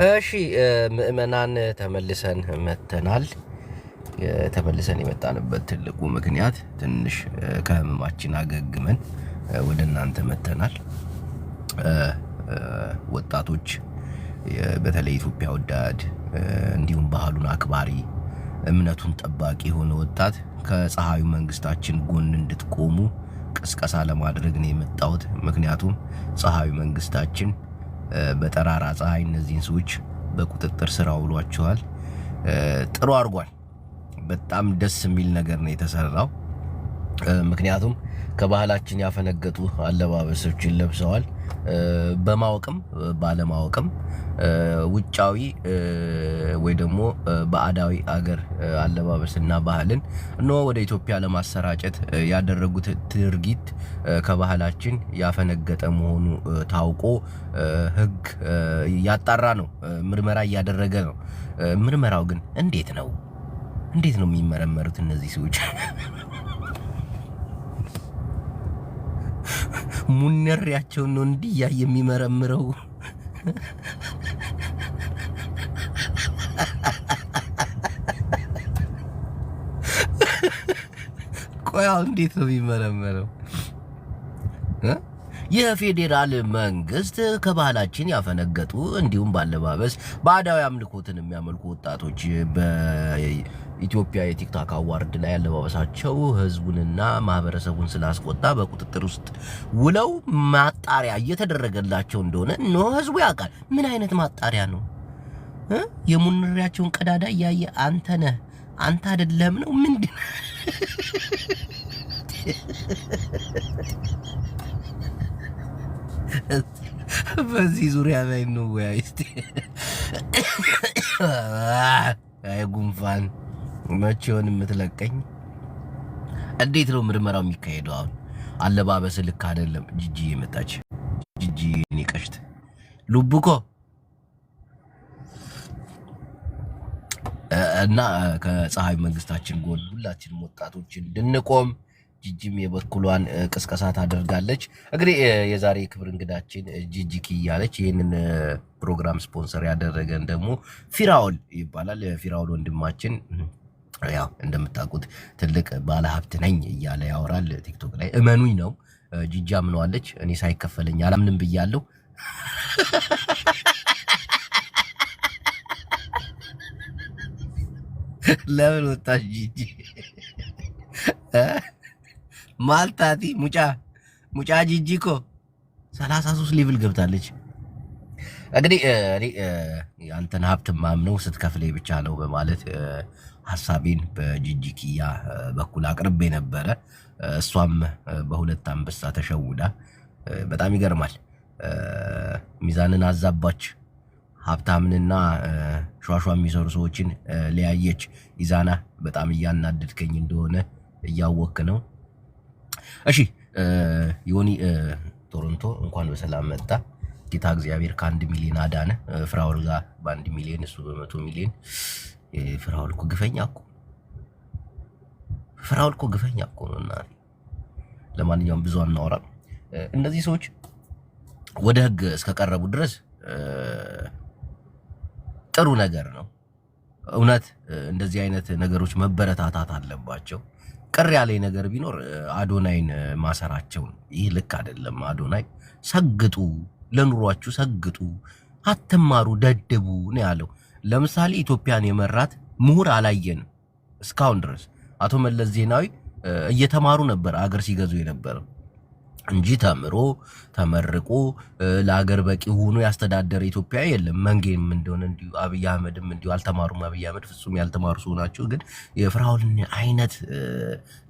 እሺ ምእመናን ተመልሰን መተናል። ተመልሰን የመጣንበት ትልቁ ምክንያት ትንሽ ከህመማችን አገግመን ወደ እናንተ መተናል። ወጣቶች በተለይ ኢትዮጵያ ወዳድ እንዲሁም ባህሉን አክባሪ እምነቱን ጠባቂ የሆነ ወጣት ከፀሐዩ መንግስታችን ጎን እንድትቆሙ ቅስቀሳ ለማድረግ ነው የመጣሁት። ምክንያቱም ፀሐዩ መንግስታችን በጠራራ ፀሐይ እነዚህን ሰዎች በቁጥጥር ስር አውሏቸዋል። ጥሩ አድርጓል። በጣም ደስ የሚል ነገር ነው የተሰራው። ምክንያቱም ከባህላችን ያፈነገጡ አለባበሶችን ለብሰዋል። በማወቅም ባለማወቅም ውጫዊ ወይ ደግሞ ባዕዳዊ አገር አለባበስና ባህልን ነው ወደ ኢትዮጵያ ለማሰራጨት ያደረጉት ድርጊት ከባህላችን ያፈነገጠ መሆኑ ታውቆ ህግ ያጣራ ነው፣ ምርመራ እያደረገ ነው። ምርመራው ግን እንዴት ነው የሚመረመሩት እነዚህ ሰዎች? ሙነሪያቸው ነው እንዲያ የሚመረምረው? ቆያው እንዴት ነው የሚመረምረው? የፌዴራል መንግስት ከባህላችን ያፈነገጡ እንዲሁም ባለባበስ ባዕዳዊ አምልኮትን የሚያመልኩ ወጣቶች በኢትዮጵያ የቲክቶክ አዋርድ ላይ ያለባበሳቸው ህዝቡንና ማህበረሰቡን ስላስቆጣ በቁጥጥር ውስጥ ውለው ማጣሪያ እየተደረገላቸው እንደሆነ ነው ህዝቡ ያውቃል። ምን አይነት ማጣሪያ ነው? የሙንሪያቸውን ቀዳዳ እያየ አንተ ነህ አንተ አይደለም ነው ምንድን? በዚህ ዙሪያ ላይ ነው ወይስ አይ ጉንፋን መቼውን የምትለቀኝ? እንዴት ነው ምርመራው የሚካሄደው? አሁን አለባበስ ልክ አይደለም። ጂጂ የመጣች ጂጂ ንቀሽት ሉቡኮ እና ከፀሐይ መንግስታችን ጎን ሁላችንም ወጣቶች እንድንቆም ጂጂም የበኩሏን ቅስቀሳ ታደርጋለች። እንግዲህ የዛሬ ክብር እንግዳችን ጂጂ ኪያለች። ይሄንን ፕሮግራም ስፖንሰር ያደረገን ደግሞ ፊራኦል ይባላል። ፊራኦል ወንድማችን ያው እንደምታውቁት ትልቅ ባለ ሀብት ነኝ እያለ ያወራል ቲክቶክ ላይ። እመኑኝ ነው። ጂጂ አምነዋለች። እኔ ሳይከፈለኝ አላምንም ብያለሁ። ለምን ወጣሽ ጂጂ? ማልታቲ ሙጫ ጂጂ እኮ 33 ሌቭል ገብታለች። እንግዲህ እኔ አንተን ሀብት ማምነው ስትከፍለኝ ብቻ ነው በማለት ሐሳቤን በጂጂ ኪያ በኩል አቅርቤ ነበረ። እሷም በሁለት አንበሳ ተሸውዳ በጣም ይገርማል። ሚዛንን አዛባች። ሀብታምንና ሿሿ የሚሰሩ ሰዎችን ለያየች። ኢዛና በጣም እያናደድከኝ እንደሆነ እያወክ ነው። እሺ ዮኒ ቶሮንቶ እንኳን በሰላም መጣ። ጌታ እግዚአብሔር ከ1 ሚሊዮን አዳነ። ፍራውል ጋር በ1 ሚሊዮን እሱ በ100 ሚሊዮን። ፍራውል እኮ ግፈኛ እኮ ነውና ለማንኛውም ብዙ አናወራም። እነዚህ ሰዎች ወደ ህግ እስከቀረቡ ድረስ ጥሩ ነገር ነው። እውነት እንደዚህ አይነት ነገሮች መበረታታት አለባቸው። ቅር ያለኝ ነገር ቢኖር አዶናይን ማሰራቸው ነው። ይህ ልክ አይደለም። አዶናይ ሰግጡ፣ ለኑሯችሁ ሰግጡ፣ አትማሩ፣ ደድቡ ነው ያለው። ለምሳሌ ኢትዮጵያን የመራት ምሁር አላየንም እስካሁን ድረስ። አቶ መለስ ዜናዊ እየተማሩ ነበር አገር ሲገዙ የነበረው እንጂ ተምሮ ተመርቆ ለሀገር በቂ ሆኖ ያስተዳደረ ኢትዮጵያ የለም። መንጌም እንደሆነ እንዲሁ አብይ አህመድም እንዲሁ አልተማሩም። አብይ አህመድ ፍጹም ያልተማሩ ሰው ናቸው። ግን የፍራውልን አይነት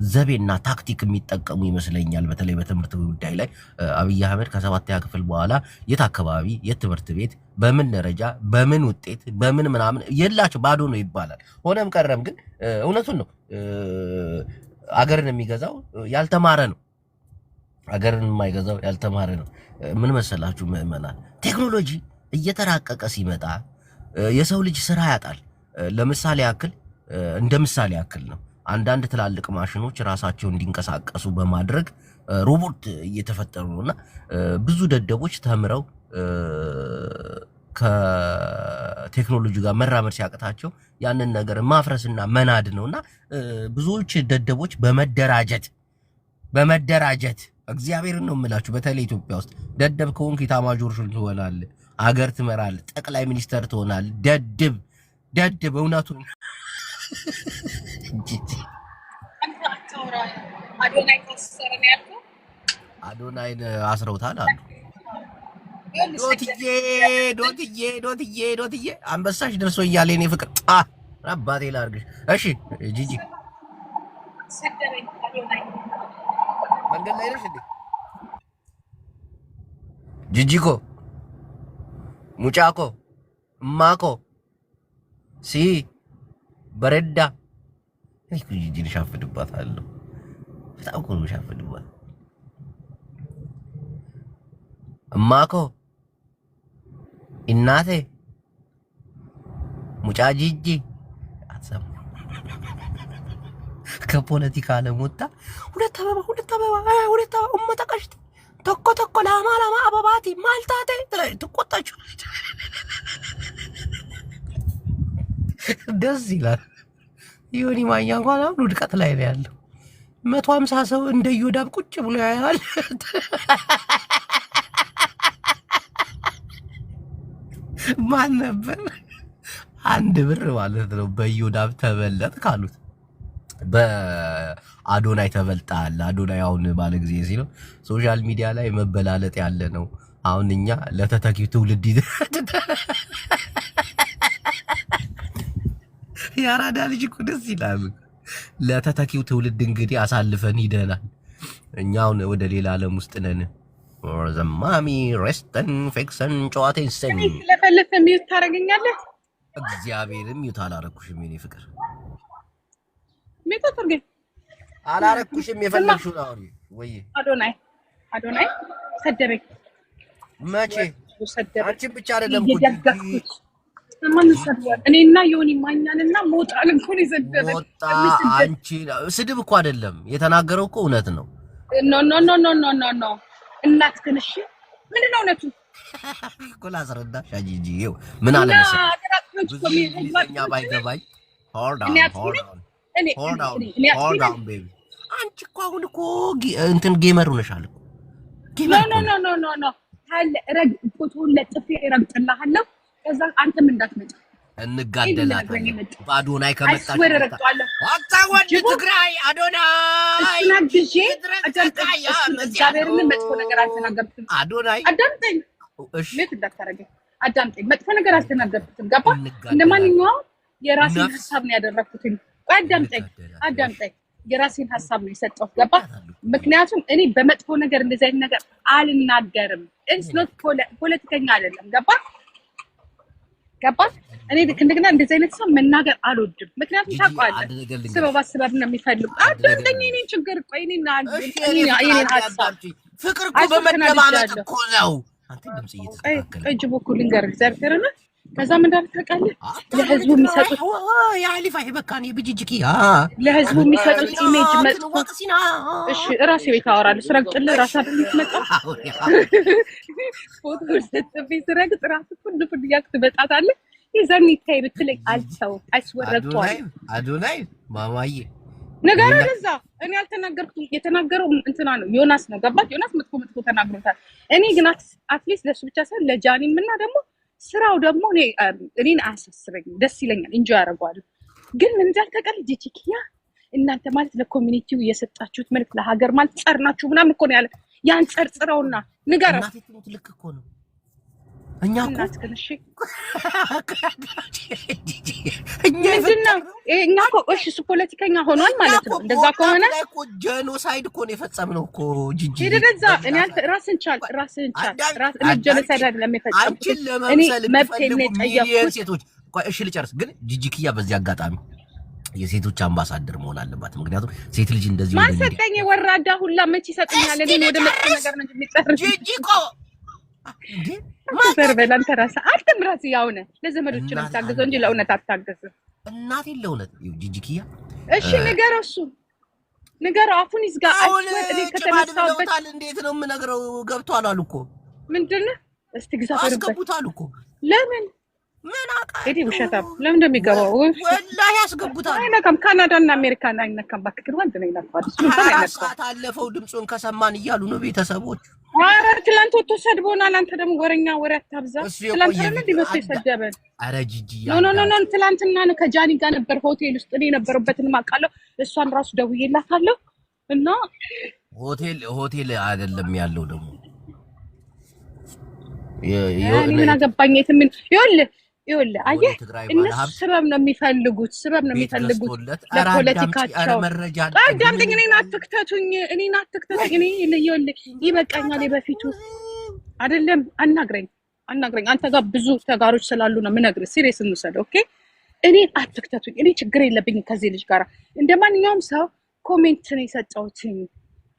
ዘቤና ታክቲክ የሚጠቀሙ ይመስለኛል። በተለይ በትምህርት ጉዳይ ላይ አብይ አህመድ ከ7ኛ ክፍል በኋላ የት አካባቢ የት ትምህርት ቤት በምን ደረጃ በምን ውጤት በምን ምናምን የላቸው ባዶ ነው ይባላል። ሆነም ቀረም ግን እውነቱን ነው። አገርን የሚገዛው ያልተማረ ነው። አገርን የማይገዛው ያልተማረ ነው። ምን መሰላችሁ ምእመናን፣ ቴክኖሎጂ እየተራቀቀ ሲመጣ የሰው ልጅ ስራ ያጣል። ለምሳሌ ያክል እንደ ምሳሌ ያክል ነው አንዳንድ ትላልቅ ማሽኖች ራሳቸው እንዲንቀሳቀሱ በማድረግ ሮቦት እየተፈጠሩ ነውና ብዙ ደደቦች ተምረው ቴክኖሎጂ ጋር መራመድ ሲያቅታቸው ያንን ነገር ማፍረስና መናድ ነውና ብዙዎች ደደቦች በመደራጀት እግዚአብሔርን ነው የምላችሁ። በተለይ ኢትዮጵያ ውስጥ ደደብ ከሆንክ ኢታማዦር ሹም ትሆናለህ፣ አገር ትመራለህ፣ ጠቅላይ ሚኒስተር ትሆናለህ። ደደብ እውነቱን አዶናይን አስረውታል አሉ። ዶትዬ አንበሳሽ ደርሶ እያለ እኔ ፍቅር አባቴ ላድርግሽ። እሺ ጂጂ መንገድ ላይ ነሽ እንዴ? ጂጂኮ ሙጫኮ እማኮ ሲ በረዳ እኮ ጂጂን ሻፍድባታለሁ። በጣም እኮ ነው ሻፍድባት። እማኮ እናቴ ሙጫ ጂጂ አትሰማ ከፖለቲካ ዓለም ወጣ። ሁለት አበባ እመጠቀሽት ተኮ ላማ አበባቲ ማልታቴ ትቆጣችሁ። ደስ ይላል። ዮኒ ማኛ እንኳን አሁን ውድቀት ላይ ነው ያለው። 150 ሰው እንደ ዮዳብ ቁጭ ብሎ ያያል። ማን ነበር አንድ ብር ማለት ነው በዮዳብ ተበለጥ ካሉት በአዶናይ ተበልጣል። አዶናይ አሁን ባለ ጊዜ ሲለው ሶሻል ሚዲያ ላይ መበላለጥ ያለ ነው። አሁን እኛ ለተተኪው ትውልድ ያራዳ ልጅ እኮ ደስ ይላል። ለተተኪው ትውልድ እንግዲህ አሳልፈን ሂደናል። እኛውን ወደ ሌላ ዓለም ውስጥ ነን። ዘማሚ ሬስተን ፌክሰን ጨዋቴን ሰኝ ለፈለፈ ሚዩት ታረጋኛለህ። እግዚአብሔርም ሚዩት አላረኩሽም የኔ ፍቅር ሚዩት አድርገኝ አላረኩሽም። የፈለግሽውን አውሪ ወይ አዶናይ ሰደበኝ። መቼ ሰደበኝ? አንቺን ብቻ አይደለም እኮ ማን ሰደበኝ? እኔና ዮኒ ማኛንና ሞጣን እንኳን ይዘደበኝ። ሞጣ አንቺ ስድብ እኮ አይደለም የተናገረው እኮ እውነት ነው። ኖ እናት ከነሽ ምንድነው እውነቱ? እኮ ላስረዳሽ አጂጂ ይኸው ምን አለ መሰለኝ ባይገባኝ ሆልድ ኦን ቤቢ አንቺ እኮ አሁን እኮ እንትን ጌመር ሆነሻል እኮ ኖ ታለ ረግ ፎቶውን ለጥፌ ረግጥልሃለሁ። ከዛ አንተም እንዳትመጣ እንጋደላለን። በአዶናይ ከመጣች ወጣ ትግራይ አዶናይ ናግጄ እግዚአብሔርን መጥፎ ነገር አልተናገርኩትም። አዶናይ አዳምጠኝ፣ እሺ እንዳታረገኝ አዳምጠኝ። መጥፎ ነገር አልተናገርኩትም። ገባ? እንደማንኛውም የራሴን ሀሳብ ነው ያደረኩት። አዳምጠኝ የራሴን ሀሳብ ነው የሰጠሁት። ገባ? ምክንያቱም እኔ በመጥፎ ነገር እንደዚህ አይነት ነገር አልናገርም። ኢትስ ኖት ፖለቲከኛ አይደለም። ገባ? እኔ ልክ እንደገና እንደዚህ አይነት ሰው መናገር አልወድም። ምክንያቱም ታውቃለህ ስበብ ነው የሚፈልጉ። አዳምጠኝ የእኔን ችግር ቆይ እኔና የእኔን ሀሳብ ፍቅር እኮ በመደማመጥ እኮ ነው። አንተ ድምጽ እየተስተካከለ እጅ በኩል ልንገርህ ዘርፈርና ከዛ ምን እንዳልተቃለ ለህዝቡ የሚሰጡት ያሊፋ ይበቃኝ በጅጅኪ ለህዝቡ የሚሰጡት ኢሜጅ መጥፎ። እሺ ራሴ ቤት አወራለሁ። ስረግጥልህ ራስ አይደል የምትመጣው? ፎቶ ስትጽፊ ስረግጥ ራስ ሁሉ ያክ ትበጣታለህ። ይዘን ይታይ ብትለኝ አልተው አይስወረቷል። አዶናይ ማማዬ ነገር ለዛ እኔ አልተናገርኩኝ። የተናገረው እንትና ነው ዮናስ ነው። ገባች? ዮናስ መጥፎ ተናግሮታል። እኔ ግን አትሊስት ለሱ ብቻ ሳይሆን ለጃኒም እና ደግሞ ስራው ደግሞ እኔን አያሳስበኝም። ደስ ይለኛል፣ ኢንጆይ አደርገዋለሁ። ግን ምን እንዳልተቀል ጂጂኪያ እናንተ ማለት ለኮሚኒቲው የሰጣችሁት መልክ ለሀገር ማለት ጸርናችሁ ምናምን እኮ ነው ያለ። ያን ጸርጽረውና ንገረው። ልክ እኮ ነው። እኛ እኮ እሺ እሱ ፖለቲከኛ ሆኗል ማለት ነው። እንደዛ ከሆነ እኮ ጄኖሳይድ እኮ ነው የፈጸምነው እኮ ጂጂ። እንደዛ እኔ ራስን ቻል እኔ ጄኖሳይድ አይደለም የፈጸምኩት። እኔ መብት የጠየቅኩት ሴቶች እሺ ልጨርስ። ግን ጂጂኪያ በዚህ አጋጣሚ የሴቶች አምባሳደር መሆን አለባት። ምክንያቱም ሴት ልጅ እንደዚህ ማን ሰጠኝ? ወራዳ ሁላ መች ይሰጥኛል? እኔ ወደ መጥፎ ነገር ነው የሚጠር ጂጂኮ ማዘርበል አንተ ራስህ አትምራት። ያው ነህ ለዘመዶች ነው የምታገዘው እንጂ ለእውነት አታገዝም። እናቴ ለእውነት ጂጂኪያ እሺ ንገረው፣ እሱ ንገረው፣ አፉን ይዝጋ። እኔ ከተነሳሁበት እንዴት ነው የምነግረው? ገብቷል አሉ እኮ። ምንድን ነው እስቲ ግዛት አስገቡታል እኮ። ለምን ምን አቃ እዲ ውሸታም ለምን እንደሚገባው ወላሂ ያስገቡታል። አይነካም። ካናዳና አሜሪካን አይነካም። ባክክር ወንድ ነው ይነካል። እሱ እንኳን አይነካም። ሰዓት አለፈው ድምጹን ከሰማን እያሉ ነው ቤተሰቦች። ኧረ ትላንት ወጥቶ ሰድቦናል። አንተ ደግሞ ወሬኛ ወሬ አታብዛ። ትላንት ነው ዲበስ ይሰደበን። ኧረ ጂጂ ኖ ትላንትና ነው ከጃኒ ጋር ነበር ሆቴል ውስጥ እኔ ነበርበትን ማቃለው። እሷን ራሱ ደውዬላታለሁ እና ሆቴል አይደለም ያለው ደግሞ ምን አገባኝ የትምን ይኸውልህ አየህ እነሱ ስበብ ነው የሚፈልጉት ለፖለቲካቸው አዳምጠኝ እኔን አትክተቱኝ እኔ ይኸውልህ ይበቃኛል የበፊቱ አይደለም አናግረኝ አንተ ጋር ብዙ ተጋሮች ስላሉ ነው የምነግርህ ሲሪየስ እንውሰደው ኦኬ እኔን አትክተቱኝ እኔ ችግር የለብኝም ከዚህ ልጅ ጋር እንደማንኛውም ሰው ኮሜንት ነው የሰጠሁት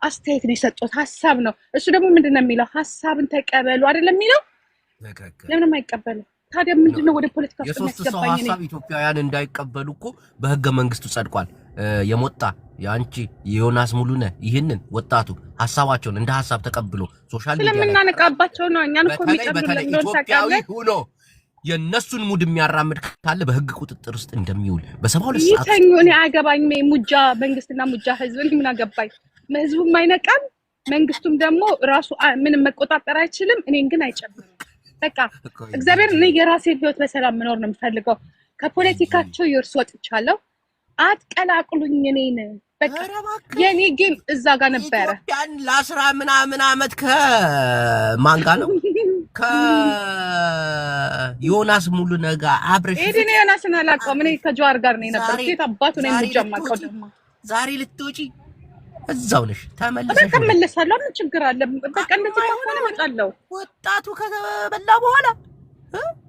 አስተያየት ነው የሰጠሁት ሀሳብ ነው እሱ ደግሞ ምንድነው የሚለው ሀሳብን ተቀበሉ አይደለም የሚለው ለምን የማይቀበለው ታዲያ ምንድነው ወደ ፖለቲካ ውስጥ የሚያስገባኝ ነው ሀሳብ ኢትዮጵያውያን እንዳይቀበሉ እኮ በህገ መንግስቱ ጸድቋል የሞጣ ያንቺ የዮናስ ሙሉነ ይሄንን ወጣቱ ሐሳባቸውን እንደ ሐሳብ ተቀብሎ ሶሻል ሚዲያ ስለምናነቃባቸው ነው እኛን እኮ የሚቀበሉን ኢትዮጵያዊ ሆኖ የነሱን ሙድ የሚያራምድ ካለ በህግ ቁጥጥር ውስጥ እንደሚውል በ72 ሰዓት ይተኙ እኔ አገባኝ ሙጃ መንግስትና ሙጃ ህዝብ ምን አገባኝ ህዝቡም አይነቃም መንግስቱም ደግሞ ራሱ ምንም መቆጣጠር አይችልም እኔን ግን አይጨምርም በቃ እግዚአብሔር እኔ የራሴን ህይወት በሰላም መኖር ነው የምፈልገው ከፖለቲካቸው ይርስ ወጥቻለሁ አትቀላቅሉኝ እኔን በቃ የኔ ግን እዛ ጋር ነበረ ኢትዮጵያን ለአስራ ምናምን አመት ከማን ጋር ነው ከዮናስ ሙሉነህ ጋር አብረሽ እኔ ዮናስን አላውቀውም እኔ ከጀዋር ጋር ነው የነበርኩት የት አባቱ ነው የምጀማቀው ደግሞ ዛሬ ልትወጪ እዛው ነሽ ተመለሳለሁ ምን ችግር አለ በቃ እንደዚህ ከሆነ እመጣለሁ ወጣቱ ከተበላ በኋላ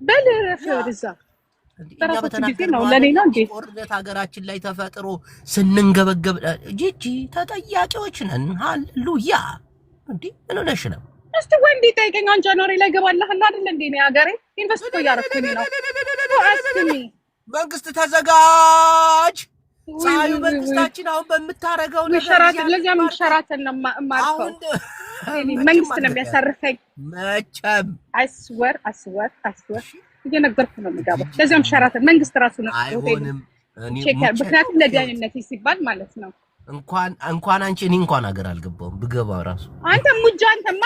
በልረፍ ወደዛ ነው ለኔና እንዴ ጦርነት ሀገራችን ላይ ተፈጥሮ ስንንገበገብ ጂጂ ተጠያቂዎች ነን ሃሌሉያ እንዴ ምን ሆነሽ ነው እስቲ ወንዲ ጠይቀኝ አንቺ ጃንዋሪ ላይ ገባለህ አይደል እንዴ ነው ሀገሬ ኢንቨስት ያደረኩኝ ነው አስሚ መንግስት ተዘጋጅ ሳዩ መንግስታችን አሁን በመታረገው ነገር ሸራተን ለዚያም ሸራተን ነው ማርፈው መንግስት ነው የሚያሰርፈኝ መቼም አስወር እየነገርኩ ነው የምገባው ለዚያም ሸራተን መንግስት ራሱ ነው አይሆንም ምክንያቱም ለደህንነት ሲባል ማለት ነው እንኳን አንቺ እኔ እንኳን ሀገር አልገባውም ብገባ ራሱ አንተ ሙጃ አንተማ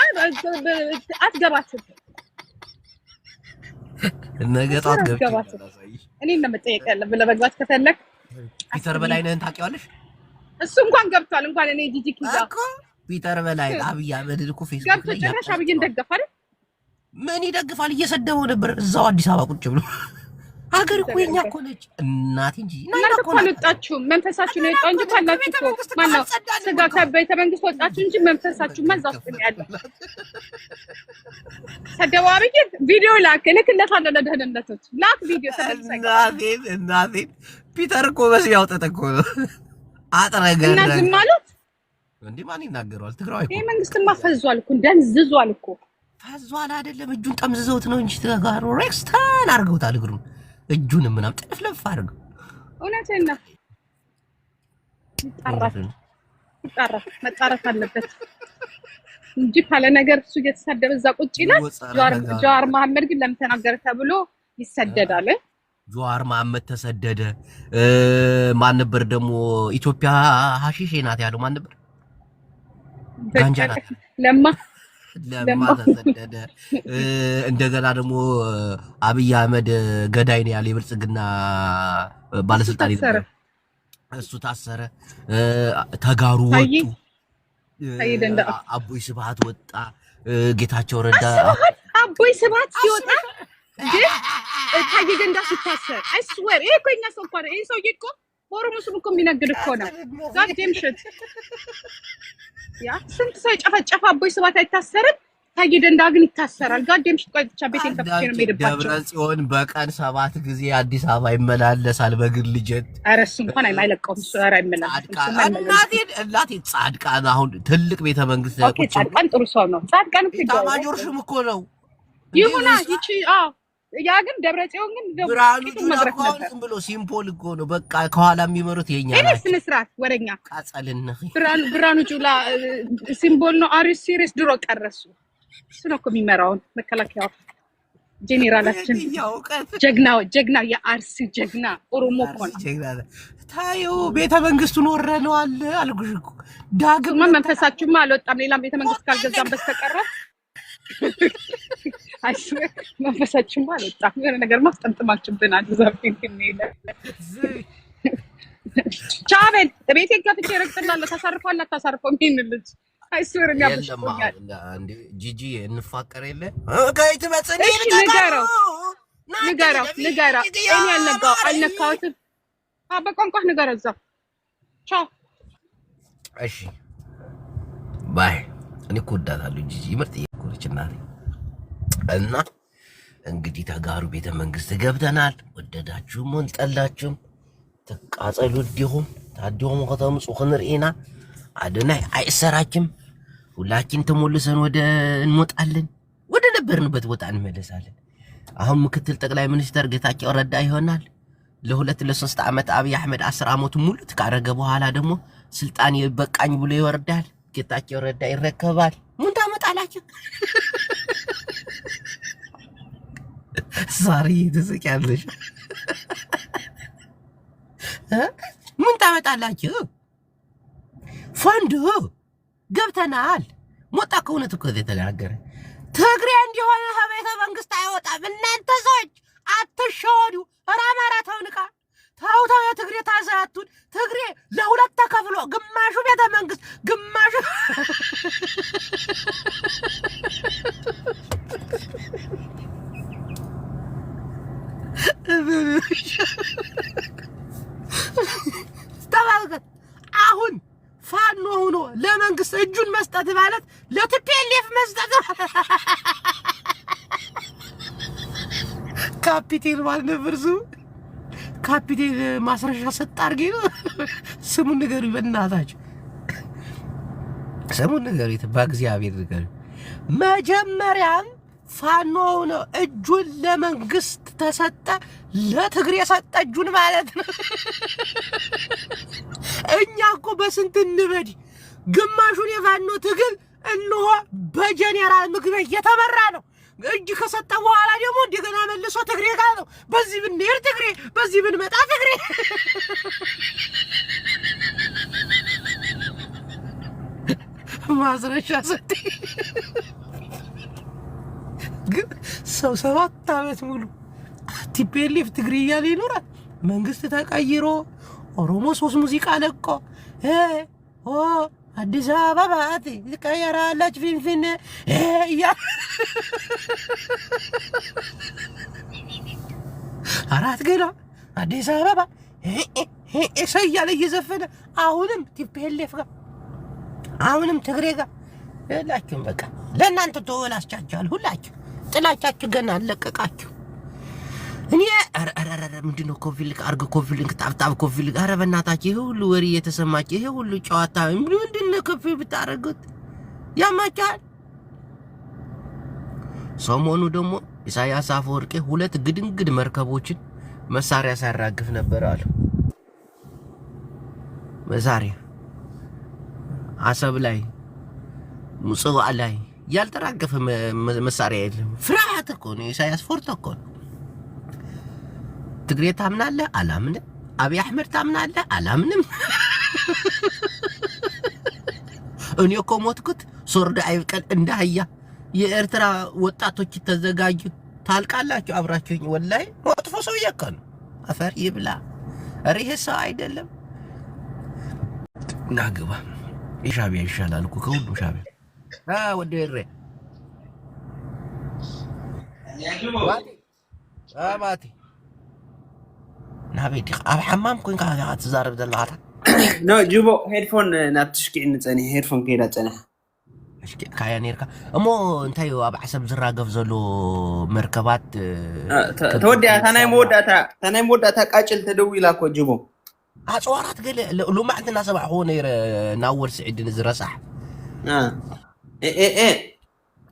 አትገባትም ነገ ጧት ገብቼ እኔ እንደምጠየቅ ያለብህ ለመግባት ከፈለክ ፒተር በላይነህን ታውቂዋለሽ እሱ እንኳን ገብቷል እንኳን እኔ ጂጂ ኪዛ እኮ ፒተር በላይ አብይ አህመድ እኮ ፌስቡክ ገብቶ ጭራሽ አብይን ደገፋል ምን ይደግፋል እየሰደበው ነበር እዛው አዲስ አበባ ቁጭ ብሎ ሀገር እኮ የኛ እኮ ነች እናቴ እንጂ እናንተ እኮ አልወጣችሁም መንፈሳችሁ ነው የወጣው እንጂ ካላችሁ እኮ ማነው ስጋ ከቤተ መንግስት ወጣችሁ እንጂ መንፈሳችሁ ማዛ ውስጥ ነው ያለው ሰደበው አብይን ቪዲዮ ልክለታለሁ ለደህንነቶች ላክ ቪዲዮ ተደርሰኝ እናቴ ፒተር እኮ በዚህ ያውጣት እኮ አጥረገረ እና ዝም ማለት እንዴ ማን ይናገራል ትግራይ እኮ ይሄ መንግስትማ ፈዟል እኮ ደንዝዟል እኮ ፈዟል አይደለም እጁን ጠምዝዘውት ነው እንጂ ተጋሩ ሬክስታን አርገውታል እግሩን እጁን ምናም ጥፍለፍ አርገው እውነቴን ነው መጣራት አለበት እንጂ ካለ ነገር እሱ እየተሰደበ እዛ ቁጭ ይላል ጀዋር መሐመድ ግን ለምን ተናገረ ተብሎ ይሰደዳል ጀዋር መሐመድ ተሰደደ ማን ነበር ደግሞ ኢትዮጵያ ሀሺሽ ናት ያለው ማን ነበር ጋንጃ ናት ለማ ተሰደደ እንደገና ደግሞ አብይ አህመድ ገዳይ ነው ያለ የብልጽግና ባለስልጣን ይዘረ እሱ ታሰረ ተጋሩ ወጡ አቦይ ስብሃት ወጣ ጌታቸው ረዳ አቦይ ስብሃት ሲወጣ ግን ታዬ ገንዳ ሲታሰር አይስወር ይሄ እኮ እኛ ሰው እኮ ነው ይሄ ሰው እኮ ኦሮሞ ስም እኮ የሚነግድ እኮ ነው ጋር ዴምሽት ያ ስንት ሰው ጨፈጨፈ አቦይ ስብሃት አይታሰርም ታዬ ገንዳ ግን ይታሰራል ጋር ዴምሽት ቆይ ብቻ ቤቴን ከፍቼ ነው የምሄድባቸው ደብረ ጽዮን በቀን 7 ጊዜ አዲስ አበባ ይመላለሳል በግል ጀት አረስ እንኳን አይለቀውም እሱ ኧረ አይመላለስም እናቴ ጻድቃን አሁን ትልቅ ቤተ መንግስት ኦኬ ጻድቃን ጥሩ ሰው ነው ጻድቃን ኢታማጆርሽም እኮ ነው ይሁና ይቺ ያ ግን ደብረ ጽዮን ግን ብራኑ ጁላ ብሎ ሲምፖል እኮ ነው በቃ ከኋላ የሚመሩት የኛ ናቸው እኔ ስነስርዓት ወረኛ ቃጸልና ብራኑ ጁላ ሲምቦል ነው አሪስ ሲሪየስ ድሮ ቀረሱ እሱ ነው እኮ የሚመራውን መከላከያው ጄኔራላችን ጀግና የአርሲ ጀግና ኦሮሞ ኮን ታዩ ቤተ መንግስቱን ወረነዋል አልኩሽ እኮ ዳግም መንፈሳችሁማ አልወጣም ሌላ ቤተ መንግስት ካልገዛም በስተቀር አይስዌ መንፈሳችሁማ አልወጣም የሆነ ነገር ማስጠምጥማችሁብናል ዛፍን ከሚለ ቻቤል ቤቴ ገብቼ ረግጥላለሁ ተሰርፏል አታሰርፈው ምን ልጅ አይስዌር ያብሽኛል እንዴ ጂጂ እንፋቀር የለ ከይት በጽኔ ንገረው እኔ አልነካሁትም በቋንቋ ንገረው እዛው ቻው እሺ ባይ እኔ እኮ እወዳታለሁ ጂጂ ምርጥ እየኮረች እናቴ እና እንግዲህ ተጋሩ ቤተ መንግስት ገብተናል ወደዳችሁም ወንጠላችሁም ተቃጸሉ ዲሁም ታዲሁም ከተምጹ ክንርኢና አድናይ አይሰራችም ሁላችን ተሞልሰን ወደ እንሞጣለን ወደ ነበርንበት ቦታ እንመለሳለን አሁን ምክትል ጠቅላይ ሚኒስተር ጌታቸው ረዳ ይሆናል ለ2-3 ዓመት አብይ አህመድ 10 ዓመት ሙሉ ተቃረገ በኋላ ደግሞ ስልጣን ይበቃኝ ብሎ ይወርዳል ጌታቸው ረዳ ይረከባል ምን ታመጣላችሁ ዛሬ ትስቂያለሽ ምን ታመጣላችሁ ፈንዱ ገብተናል ሞጣ ከሆነት እኮ የተናገረ ትግሬ እንዲሆነ ከቤተ መንግስት አይወጣም እናንተ ሰዎች አትሸወዱ አማራ ተውንቃ ታው ትግሬ ታዛቱን ትግሬ ለሁለት ተከፍሎ ግማሹ ቤተ መንግስት ግማሹ ተባልከት አሁን ፋኖ ሆኖ ለመንግስት እጁን መስጠት ማለት ለቲፒኤልኤፍ መስጠት ካፒቴን ማለት ብርዙ ካፒቴን ማስረሻ ሰጥ አርጌ ነው ስሙን ነገር በእናታችሁ ስሙን ነገር በእግዚአብሔር ነገር መጀመሪያም ፋኖ ነው እጁን ለመንግስት ተሰጠ ለትግሬ ሰጠ እጁን ማለት ነው እኛ እኮ በስንት እንበድ ግማሹን የፋኖ ትግል እንሆ በጀነራል ምግበ እየተመራ ነው እጅ ከሰጠ በኋላ ደግሞ እንደገና መልሶ ትግሬ ጋር ነው በዚህ ብንሄድ ትግሬ በዚህ ብንመጣ ትግሬ ማስረሻ ሰጥ ግን ሰው 7 ዓመት ሙሉ ቲፒኤልኤፍ ትግሬ እያለ ይኖራል መንግስት ተቀይሮ ኦሮሞ 3 ሙዚቃ ለቆ አዲስ አበባ ትቀየራለች ፊንፊኔ ያ አራት ገና አዲስ አበባ እሰያለ እየዘፈነ አሁንም ቲፒኤልኤፍ ጋር አሁንም ትግሬ ጋር ሁላችሁም በቃ ለእናንተ ተወላስቻችኋል ሁላችሁ ጥላቻችሁ ገና አለቀቃችሁ እኔ አረረረ ምንድነው ኮንፊሊክ አርገ ኮንፊሊክ ታብታብ ኮንፊሊክ አረ በእናታችሁ ይሄ ሁሉ ወሬ የተሰማች ይሄ ሁሉ ጨዋታ ምንድነው ኮንፊል ብታረጉት ያማቻል ሰሞኑ ደግሞ ኢሳያስ አፈወርቂ 2 ግድንግድ መርከቦችን መሳሪያ ሳራግፍ ነበር አሉ መሳሪያ አሰብ ላይ ሙጽዋ ላይ ያልተራገፈ መሳሪያ የለም ፍርሃት እኮ ነው ኢሳያስ ፎርቶ እኮ ትግሬ ታምናለህ አላምንም አብይ አህመድ ታምናለህ አላምንም እኔ እኮ ሞትኩት ሶርዳ አይብቀል እንዳህያ የኤርትራ ወጣቶች ተዘጋጁ ታልቃላችሁ አብራችሁኝ ወላይ ወጥፎ ሰው ይከን አፈር ይብላ አሪህ ሰው አይደለም ናግባ ኢሻቢያ ይሻላል እኮ ከሁሉ ሻቢያ ወደረ አባቲ ናቤት አብ حمام ኮንካ ተዛረብ ደላታ ኖ ጁቦ ሄድፎን ናትሽኪ እንጸኒ ሄድፎን ከይዳ ጸና እሽኪ ካያኔርካ እሞ እንታይ አብ حسب ዝራገፍ ዘሎ መርከባት ተወዲያ ታናይ ሞዳታ ቃጭል ተደውይላ እኮ ጁቦ አጽዋራት ገለ ሉማዕትና ሰባሕ ሆነ ነይረ ናወል ስዒድ ዝረሳሕ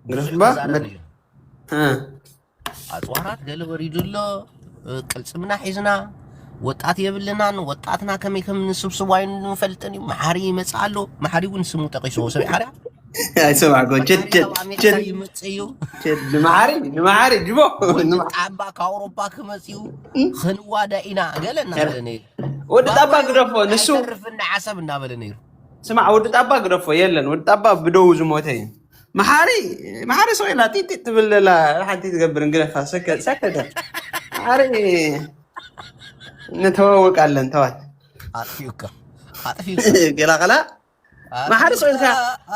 ግረስባ አጽዋራት ገለ ወሪዱሎ ቅልጽምና ሒዝና ወጣት የብልናን ወጣትና ከመይ ከም ንስብስብ ዋይን ንፈልጥን መሐሪ ይመጻሎ መሐሪውን ስሙ ጠቂሶ ሰብይ ሓርያ አይሰማጎ ቸድ ይመጽዩ ንማዓሪ ጅቦ ጣባ ከአውሮፓ ክመጽዩ ክንዋዳ ኢና ገለና ገለኔ ወዲ ጣባ ግደፎ ንሱ ርፍና ዓሰብ እናበለ ነይሩ ስማዕ ወዲ ጣባ ግደፎ የለን ወዲ ጣባ ብደው ዝሞተ እዩ መሓሪ ሰው ኢላ ጢጢ ትብለላ ሓንቲ ትገብር እንግለኻ ሰከተ መሓሪ ነተዋወቃለን ተዋት አጥፊውካ ገላኸላ መሓሪ ሰው ኢልካ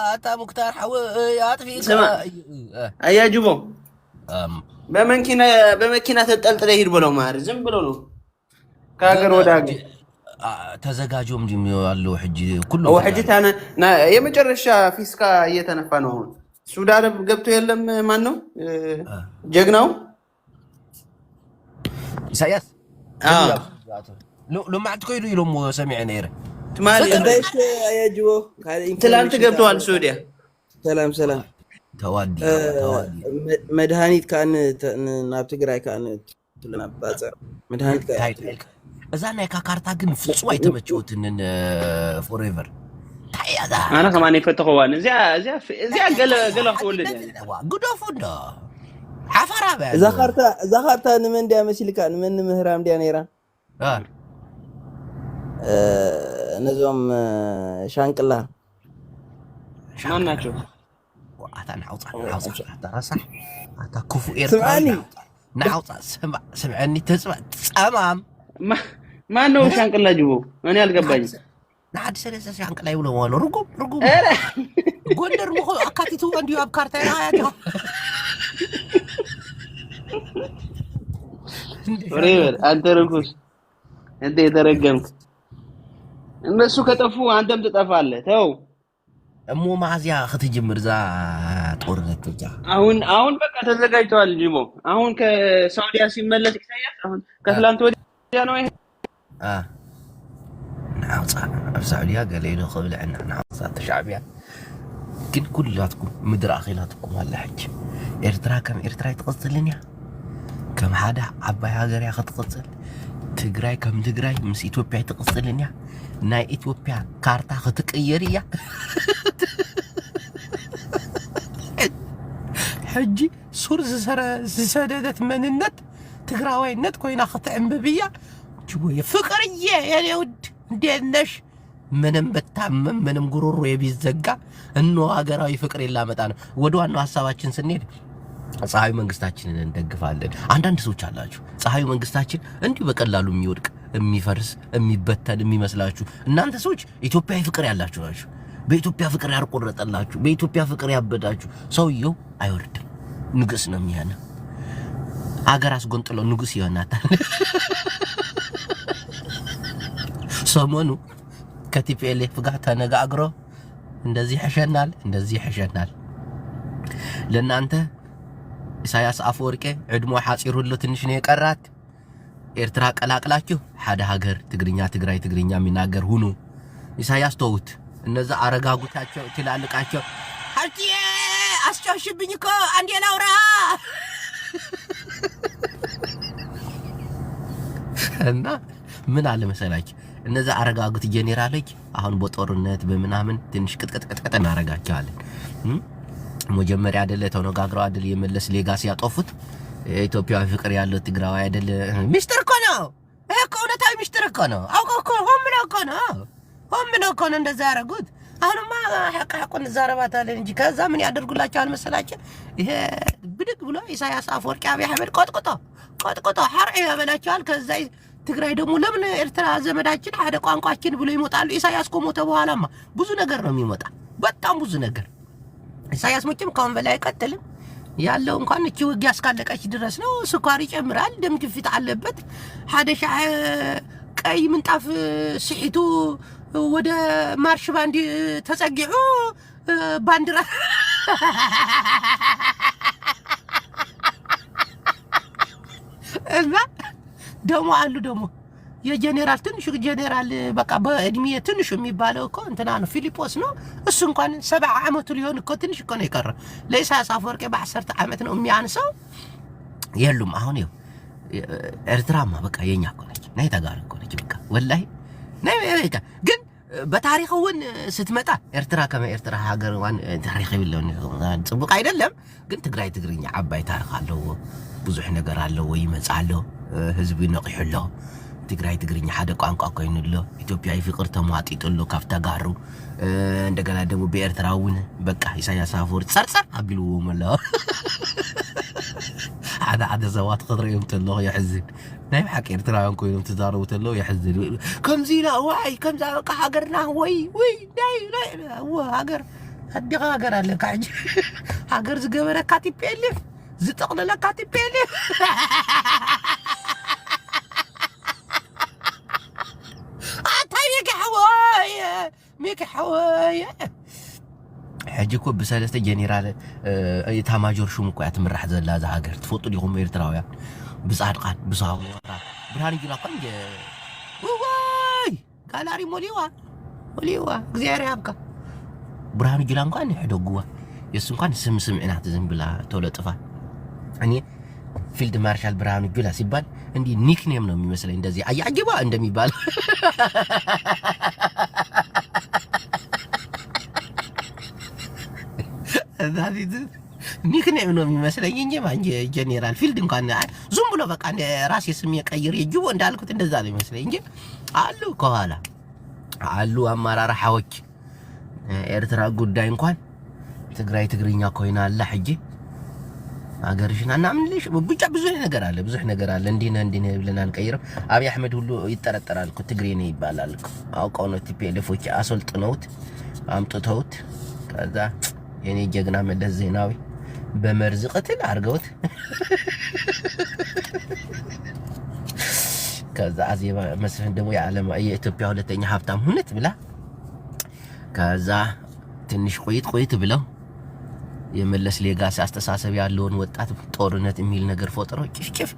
አታ ሙክታር ሓወ አጥፊውካ አያጅቦ በመኪና ተጠልጥለ ሂድ ብለው መሓሪ ዝም ብሎ ነው ከሀገር ወደ ሀገር ተዘጋጆም ያለው ሕጂ ኩሉ ሕጂ የመጨረሻ ፊስካ እየተነፋ ነው አሁን ሱዳን አረብ ገብቶ የለም ማን ነው ጀግናው ኢሳያስ لما تقولوا يلوم سمع نيره تمالي يا جو تلانت قبتوا على السعوديه سلام توادي مدهانيت كان نابتقراي كان تلناباصر مدهانيت كان اذا انا كارتا كن فصوا يتمچوتن فور ايفر تايدا انا كمان يفتحوا وانا زي قال ولد يعني غدوفنا عفرا بقى زخرتا نمن دي مسلكا نمن مهرام دي نيرا نزوم شانقلا ማን ናቸው አታን አውጣ ተራሳ አታ ኩፉ ኤርትራ ናውጣ ስምዓኒ ተጽባ ጸማም ማን ነው ሻንቅላ ጅቦ እኔ አልገባኝ ናድ ሰለሰ ሻንቅላ ይብሎ ወሎ ርጉም ጎንደር ምኹ አካቲቱ እንዲዩ አብ ካርታ ያያዶ ወሬ አንተ ርኩስ እንዴ ተረገምክ እነሱ ከጠፉ አንተም ትጠፋለህ ተው እሞ ማዚያ ክትጅምር ዛ ጦርነት ብቻ አሁን በቃ ተዘጋጅተዋል ጅቦ አሁን ከሳውዲያ ሲመለስ ኢሳያስ አሁን ከትላንት ወዲያ ነው ይሄ ናውጣ ሳውዲያ ገሌሎ خبلعنا ናውጣ ተሻዕቢያ ግን ኩላትኩም ምድር አኺላትኩም አላህጅ ኤርትራ ከም ኤርትራ ይትቀጽልኛ ከም ሓደ ዓባይ ሃገር ያ ክትቀጽል ትግራይ ከም ትግራይ ምስ ኢትዮጵያ ይትቀጽልኛ ናይ ኢትዮጵያ ካርታ ክትቀየር እያ ሕጂ ሱር ዝሰደደት መንነት ትግራዋይነት ኮይና ክትዕንብብያ ጅቦየ ፍቅርዬ የኔ ውድ እንዴት ነሽ ምንም ብታመም ምንም ጉሮሮ የቢዘጋ እነሆ ሀገራዊ ፍቅር የላመጣ ነው ወደ ዋናው ሐሳባችን ስንሄድ ፀሐዩ መንግስታችንን እንደግፋለን አንዳንድ ሰዎች አላችሁ ፀሐዩ መንግስታችን እንዲሁ በቀላሉ የሚወድቅ የሚፈርስ የሚበተን የሚመስላችሁ እናንተ ሰዎች ኢትዮጵያዊ ፍቅር ያላችሁ ናችሁ በኢትዮጵያ ፍቅር ያርቆረጠላችሁ በኢትዮጵያ ፍቅር ያበዳችሁ ሰውየው አይወርድም ንጉስ ነው የሚያነ አገር አስጎንጥሎ ንጉስ ይሆናታል ሰሞኑ ከቲፒኤልኤፍ ጋር ተነጋግሮ እንደዚህ ይሐሸናል ለናንተ ኢሳያስ አፈወርቄ ዕድሞ ሓጺሩሉ ትንሽ ነው የቀራት ኤርትራ ቀላቅላችሁ ሓደ ሀገር ትግርኛ የሚናገር ሁኑ ኢሳያስ ተውት እነዛ አረጋጉታቸው ትላልቃቸው ሀልቲዬ አስጨሽብኝ እኮ አንዴ ላውራ እና ምን አለ መሰላችሁ እነዛ አረጋጉት ጄኔራሎች አሁን በጦርነት በመናምን ትንሽ ቅጥቅጥ እናረጋቸዋለን መጀመሪያ አይደለ ተነጋግረው አይደል የመለስ ሌጋሲ ያጠፉት ኢትዮጵያዊ ፍቅር ያለው ትግራዋይ አይደል ሚስተር እኮ ነው እኮ እውነታዊ ሚስተር እኮ ነው አውቀው እኮ ሆም ነው እኮ እንደዛ ያረጉት አሁንማ ሐቁን ዘረባታለን እንጂ ከዛ ምን ያደርጉላቸዋል መሰላችሁ ይሄ ብድግ ብሎ ኢሳያስ አፈወርቂ አብይ አህመድ ቆጥቆጦ ሐርዒ ያበላቸዋል ከዛ ትግራይ ደግሞ ለምን ኤርትራ ዘመዳችን ሓደ ቋንቋችን ብሎ ይሞታሉ ኢሳያስ ከሞተ በኋላማ ብዙ ነገር ነው የሚመጣ በጣም ብዙ ነገር ኢሳያስ መቼም ካሁን በላይ አይቀጥልም ያለው እንኳን እቺ ውጊያ እስካለቀች ድረስ ነው ስኳር ይጨምራል ደም ግፊት አለበት ሓደ ሻህ ቀይ ምንጣፍ ሲሒቱ ወደ ማርሽ ባንዲ ተጸግዑ ባንዲራ እና ደሞ የጄኔራል ትንሽ ጄኔራል በቃ በእድሜ ትንሽ የሚባለው እኮ እንትና ነው ፊሊጶስ ነው እሱ እንኳን 70 ዓመቱ ሊሆን እኮ ትንሽ እኮ ነው የቀረ ለኢሳያስ አፈወርቂ በ10 ዓመት ነው የሚያንሰው የሉም አሁን ይው ኤርትራማ በቃ የኛ እኮ ነች ናይ ተጋር እኮ ነች በቃ ወላሂ ናይ በቃ ግን በታሪክውን ስትመጣ ኤርትራ ከመ ኤርትራ ሀገርዋን ታሪክ ይብለው ጽቡቅ አይደለም ግን ትግራይ ትግርኛ አባይ ታሪክ አለው ብዙሕ ነገር አለው ይመጻሎ ህዝብ ነቅሕሎ ትግራይ ትግርኛ ሓደ ቋንቋ ኮይኑሎ ኢትዮጵያ ፍቅር ተሟጢጥሎ ካፍታ ጋሩ እንደገና ደግሞ በኤርትራውን በቃ ኢሳያስ አፈወርቂ ጸርጸር አቢሉ መላ عاد زوات خضريهم تلو يحزن نايم حق إرتراهم كوينهم تزاروا تلو يحزن كم زينا واي كم زاق حقرنا وي ناي هو حقر هدي حقر على كعج حقر زجبرة كاتي بيلف زتقنا لك كاتي بيلف عطيك حوايا ميك حوايا حجكو بسالسته جنرال يتاماجور شو مكو يتمرح زلا ذا هاجر تفوتو ليهم إرتراويان بصادقان بصاورا برهان يجي لقن واي قالاري موليوا غزير يابكا برهان يجي لقن يحدو جوا يسون كان سم عنا تزم بلا تولى طفا يعني فيلد مارشال برهان يجي لا سيبان عندي نيك نيم ነው የሚመስለኝ እንደዚህ አያጅባ እንደሚባል ذاتي نيكني منو የሚመስለኝ እንጂ ማንጀ ጄኔራል ፊልድ እንኳን ዙም ብሎ በቃ እንደ ራስ ስም የቀይር የጅቦ እንዳልኩት እንደዛ ነው የሚመስለኝ እንጂ አሉ ከኋላ አሉ አማራራ ሐወክ ኤርትራ ጉዳይ እንኳን ትግራይ ትግርኛ ኮይና አለ ሕጂ አገርሽና እናምንልሽ ብቻ ብዙ ነገር አለ እንዲነ ብለና አንቀይረው አብይ አህመድ ሁሉ ይጠረጠራል እኮ ትግሬ ነው ይባላል እኮ አውቀው ነው ቲፒኤልፎች አሰልጥነውት አምጥተውት ከዛ የኔ ጀግና መለስ ዜናዊ በመርዝ ቅትል አርገውት ከዛ አዜባ መስፍን ደግሞ የዓለም የኢትዮጵያ ሁለተኛ ሀብታም ሁነት ብላ ከዛ ትንሽ ቆይት ብለው የመለስ ሌጋሲ አስተሳሰብ ያለውን ወጣት ጦርነት የሚል ነገር ፈጥሮ ጭፍጭፍ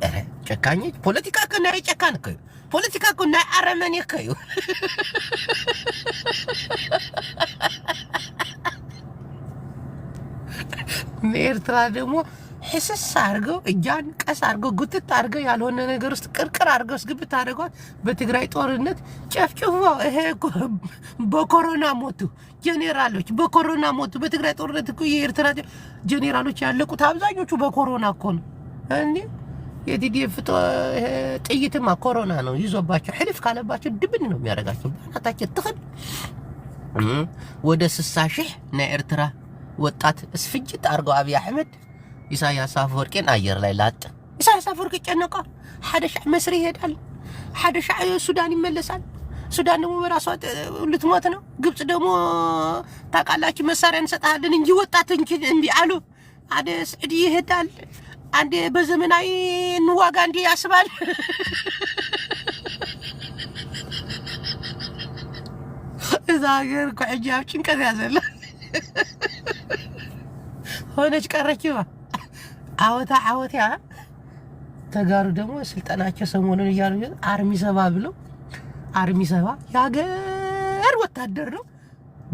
ጨካኞች ፖለቲካ ከና ጨካን ከዩ ፖለቲካ ከና አረመኔ ከዩ ኤርትራ ደግሞ ሕስስ አርገው እጃን ቀስ አርገው ጉትት አርገው ያልሆነ ነገር ውስጥ ቅርቅር አርገው ስግብት አድርጓት በትግራይ ጦርነት ጨፍጭፎ ይሄ በኮሮና ሞቱ ጄኔራሎች በኮሮና ሞቱ በትግራይ ጦርነት እኮ የኤርትራ ጄኔራሎች ያለቁት አብዛኞቹ በኮሮና እኮ ነው እንዴ የቲዲኤፍ ጥይትማ ኮሮና ነው ይዞባቸው ሕልፍ ካለባቸው ድብን ነው የሚያደርጋቸው ባታቸው ተخد ወደ 60 ሺህ ኤርትራ ወጣት እስፍጅት አርገው አብይ አህመድ ኢሳያስ አፈወርቂን አየር ላይ ላጥ ኢሳያስ አፈወርቂ ጨነቀ ሓደ ሻዕ መስሪ ይሄዳል ሓደ ሻዕ ሱዳን ይመለሳል ሱዳን ደግሞ በራሷ ልትሞት ነው ግብጽ ደግሞ ታቃላችሁ መሳሪያ እንሰጣለን እንጂ ወጣት እንጂ እንቢ አሉ አደ ስዕዲ ይሄዳል አንዴ በዘመናዊ ንዋጋ እንዲ ያስባል እዛ ሀገር እኮ ሕጃብ ጭንቀት ያዘለ ሆነች ቀረችባ አወታ ተጋሩ ደግሞ ስልጣናቸው ሰሞኑን እያሉ አርሚ ሰባ ያገር ወታደር ነው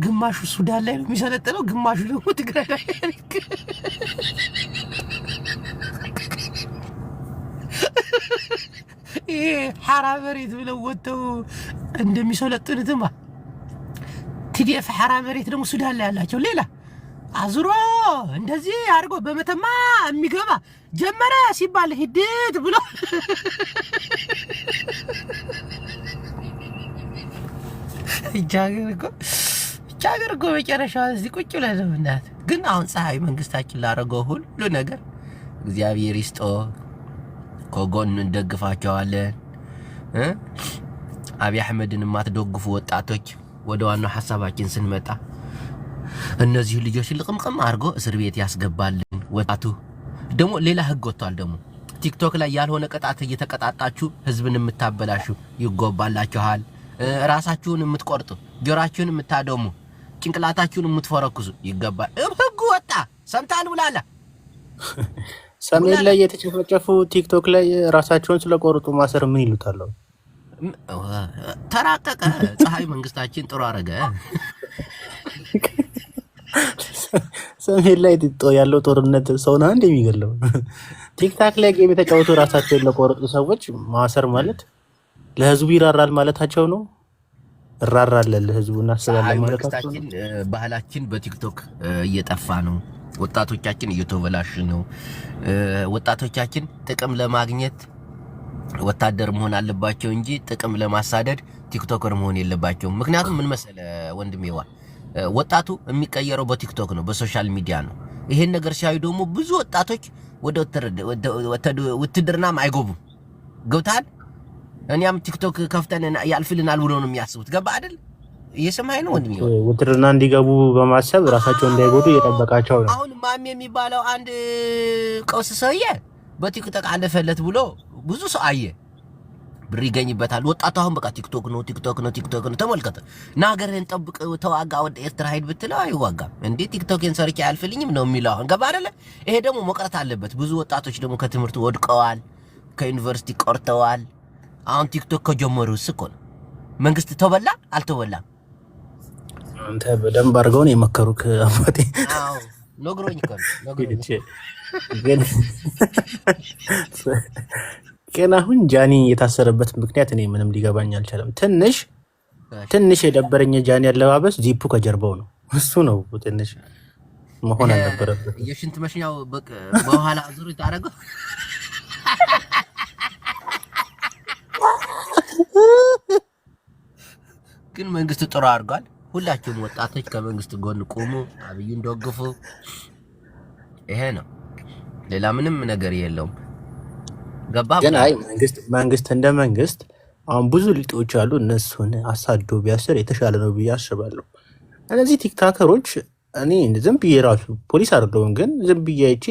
ግማሹ ሱዳን ላይ የሚሰለጥነው ግማሹ ደግሞ ትግራይ ላይ ይሄ ሐራበሬት ብለው ወጥተው እንደሚሰለጥኑትማ ቲዲኤፍ ሐራበሬት ደግሞ ሱዳን ላይ ያላቸው ሌላ አዝሮ እንደዚህ አድርጎ በመተማ የሚገባ ጀመረ ሲባል ሂድት ብሎ ጃገር እኮ መጨረሻው እዚህ ቁጭ ብለን እናት ግን አሁን ፀሐይ መንግስታችን ላደረገው ሁሉ ነገር እግዚአብሔር ይስጦ ከጎን እንደግፋቸዋለን አብይ አህመድን ማትደግፉ ወጣቶች ወደ ዋናው ሐሳባችን ስንመጣ እነዚህ ልጆች ልቅምቅም አርጎ እስር ቤት ያስገባልን ወጣቱ ደግሞ ሌላ ህግ ወጥቷል ደግሞ ቲክቶክ ላይ ያልሆነ ቅጣት እየተቀጣጣችሁ ህዝብን የምታበላሹ ይጎባላችኋል ራሳችሁን የምትቆርጡ ጆራችሁን የምታደሙ ጭንቅላታችሁን የምትፈረክሱ ይገባል ህግ ወጣ ሰምታል ብላላ ሰሜን ላይ የተጨፈጨፉ ቲክቶክ ላይ ራሳቸውን ስለቆርጡ ማሰር ምን ይሉታል ተራቀቀ ፀሐይ መንግስታችን ጥሩ አረገ ሰሜን ላይ ያለው ጦርነት ሰውና እንደሚገለው ቲክታክ ላይ ጌም የተጫወቱ ራሳቸውን ለቆረጡ ሰዎች ማሰር ማለት ለህዝቡ ይራራል ማለታቸው ነው እራራለን ለህዝቡና አስባለን ማለት ነው። መንግስታችን ባህላችን በቲክቶክ እየጠፋ ነው። ወጣቶቻችን እየተበላሽ ነው። ወጣቶቻችን ጥቅም ለማግኘት ወታደር መሆን አለባቸው እንጂ ጥቅም ለማሳደድ ቲክቶከር መሆን የለባቸውም። ምክንያቱም ምን መሰለ ወንድሜዋ ወጣቱ የሚቀየረው በቲክቶክ ነው፣ በሶሻል ሚዲያ ነው። ይሄን ነገር ሲያዩ ደግሞ ብዙ ወጣቶች ወደ ውትድርናም አይገቡም። ገብታል። እኛም ቲክቶክ ከፍተን ያልፍልናል ብሎ ነው የሚያስቡት። ገባ አይደል? እየሰማኸኝ ነው ወንድሜ? ውትድርና እንዲገቡ በማሰብ ራሳቸውን እንዳይጎዱ እየጠበቃቸው ነው። አሁን ማሜ የሚባለው አንድ ቀውስ ሰውዬ በቲክቶክ አለፈለት ብሎ ብዙ ሰው አየ፣ ብር ይገኝበታል። ወጣቱ አሁን በቃ ቲክቶክ ነው። ተመልከተ። ናገርህን ጠብቅ፣ ተዋጋ፣ ወደ ኤርትራ ሂድ ብትለው አይዋጋም። እንዴ ቲክቶክን ሰርቼ አያልፍልኝም ነው የሚለው። አሁን ገባ አይደለ? ይሄ ደግሞ መቅረት አለበት። ብዙ ወጣቶች ደግሞ ከትምህርት ወድቀዋል፣ ከዩኒቨርሲቲ ቆርተዋል። አሁን ቲክቶክ ከጀመሩስ እኮ ነው። መንግስት ተበላ አልተበላም? አንተ በደንብ አድርገው ነው የመከሩክ አባቴ። አዎ ነግሮኝ እኮ ግን አሁን ጃኒ የታሰረበት ምክንያት እኔ ምንም ሊገባኝ አልቻለም። ትንሽ የደበረኝ ጃኒ አለባበስ ዚፑ ከጀርባው ነው። እሱ ነው ትንሽ መሆን አልነበረበት። የሽንት መሽኛው በኋላ ዙር ታረገው። ግን መንግስት ጥሩ አድርጓል። ሁላችሁም ወጣቶች ከመንግስት ጎን ቆሙ፣ አብይን ደግፉ። ይሄ ነው፣ ሌላ ምንም ነገር የለውም። ገባ? ግን አይ መንግስት እንደ መንግስት አሁን ብዙ ሊጦች አሉ። እነሱን አሳዶ ቢያስር የተሻለ ነው ብዬ አስባለሁ። እነዚህ ቲክታከሮች እኔ ዝም ብዬ ራሱ ፖሊስ አይደለሁም፣ ግን ዝም ብዬ አይቼ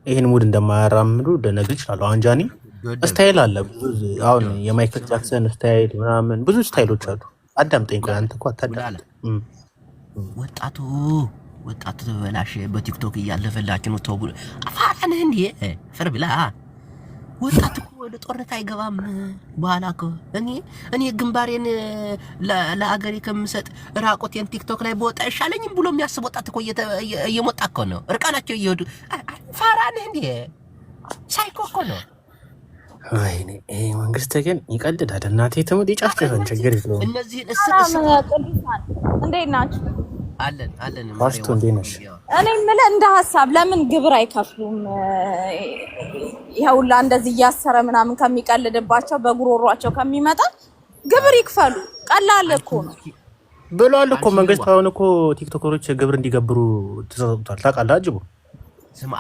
ይሄን ሙድ እንደማያራምዱ ልነግርህ እችላለሁ። አሁን ጃኒ ስታይል አለ ብዙ። አሁን የማይክል ጃክሰን ስታይል ምናምን ብዙ ስታይሎች አሉ። አዳምጠኝ ቆይ፣ አንተ እኮ አታዳምጥ። ወጣቱ ተበላሸ። በቲክቶክ እያለፈላችሁ ነው። ተው አፋራነህ እንዴ ፍር ብላ። ወጣቱ ወደ ጦርነት አይገባም። በኋላ እኮ እኔ ግንባሬን ለአገሬ ከምሰጥ ራቆቴን ቲክቶክ ላይ በወጣ ይሻለኝም ብሎ የሚያስብ ወጣት እኮ እየሞጣ እኮ ነው። እርቃናቸው እየሄዱ ፋራነህ እንዴ ሳይኮ እኮ ነው። ወይኔ ይሄ መንግስት ግን ይቀልዳል። እናቴ ትሙት ይጫፍጨፈን ችግር የለውም። እነዚህን እንዴት ናችሁ? አለን ፓስቶ እንዴት ነሽ? እኔ የምልህ እንደ ሀሳብ ለምን ግብር አይከፍሉም? ይኸውላ እንደዚህ እያሰረ ምናምን ከሚቀልድባቸው በጉሮሯቸው ከሚመጣ ግብር ይክፈሉ። ቀላል እኮ ነው ብሏል እኮ መንግስት። አሁን እኮ ቲክቶከሮች ግብር እንዲገብሩ ተሰጥቷል። ታውቃለህ? አጅቡ ስም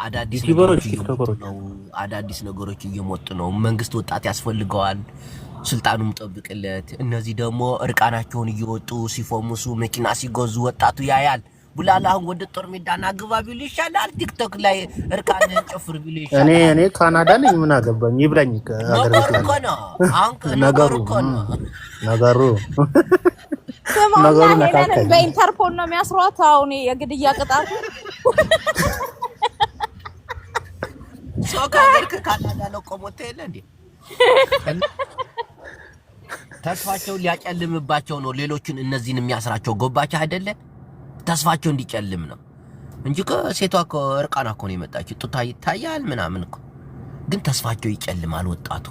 አዳዲስ ነገሮች እየመጡ ነው። መንግስት ወጣት ያስፈልገዋል፣ ስልጣኑም ጠብቅለት። እነዚህ ደግሞ እርቃናቸውን እየወጡ ሲፎሙሱ መኪና ሲገዙ ወጣቱ ያያል። ቡላላ አሁን ወደ ጦር ሜዳና ግባ ቢሉ ይሻላል። ቲክቶክ ላይ እርቃን ጨፍር ቢሉ ይሻላል። እኔ ካናዳ ነኝ፣ ምን አገባኝ? ይብላኝ ከሀገር ቤት እኮ ነው። አሁን ነገሩ በኢንተርፖል ነው የሚያስሯት። አሁን የግድያ ቅጣቱ ሰው ከሀገር ከካናዳ ነው ቆሞት የለ እንዴ? ተስፋቸውን ሊያጨልምባቸው ነው ሌሎችን እነዚህን የሚያስራቸው። ጎባቻ አይደለ? ተስፋቸው እንዲጨልም ነው እንጂ ከሴቷ እኮ እርቃና እኮ ነው የመጣችው። ጡታ ይታያል ምናምን እኮ፣ ግን ተስፋቸው ይጨልማል። ወጣቱ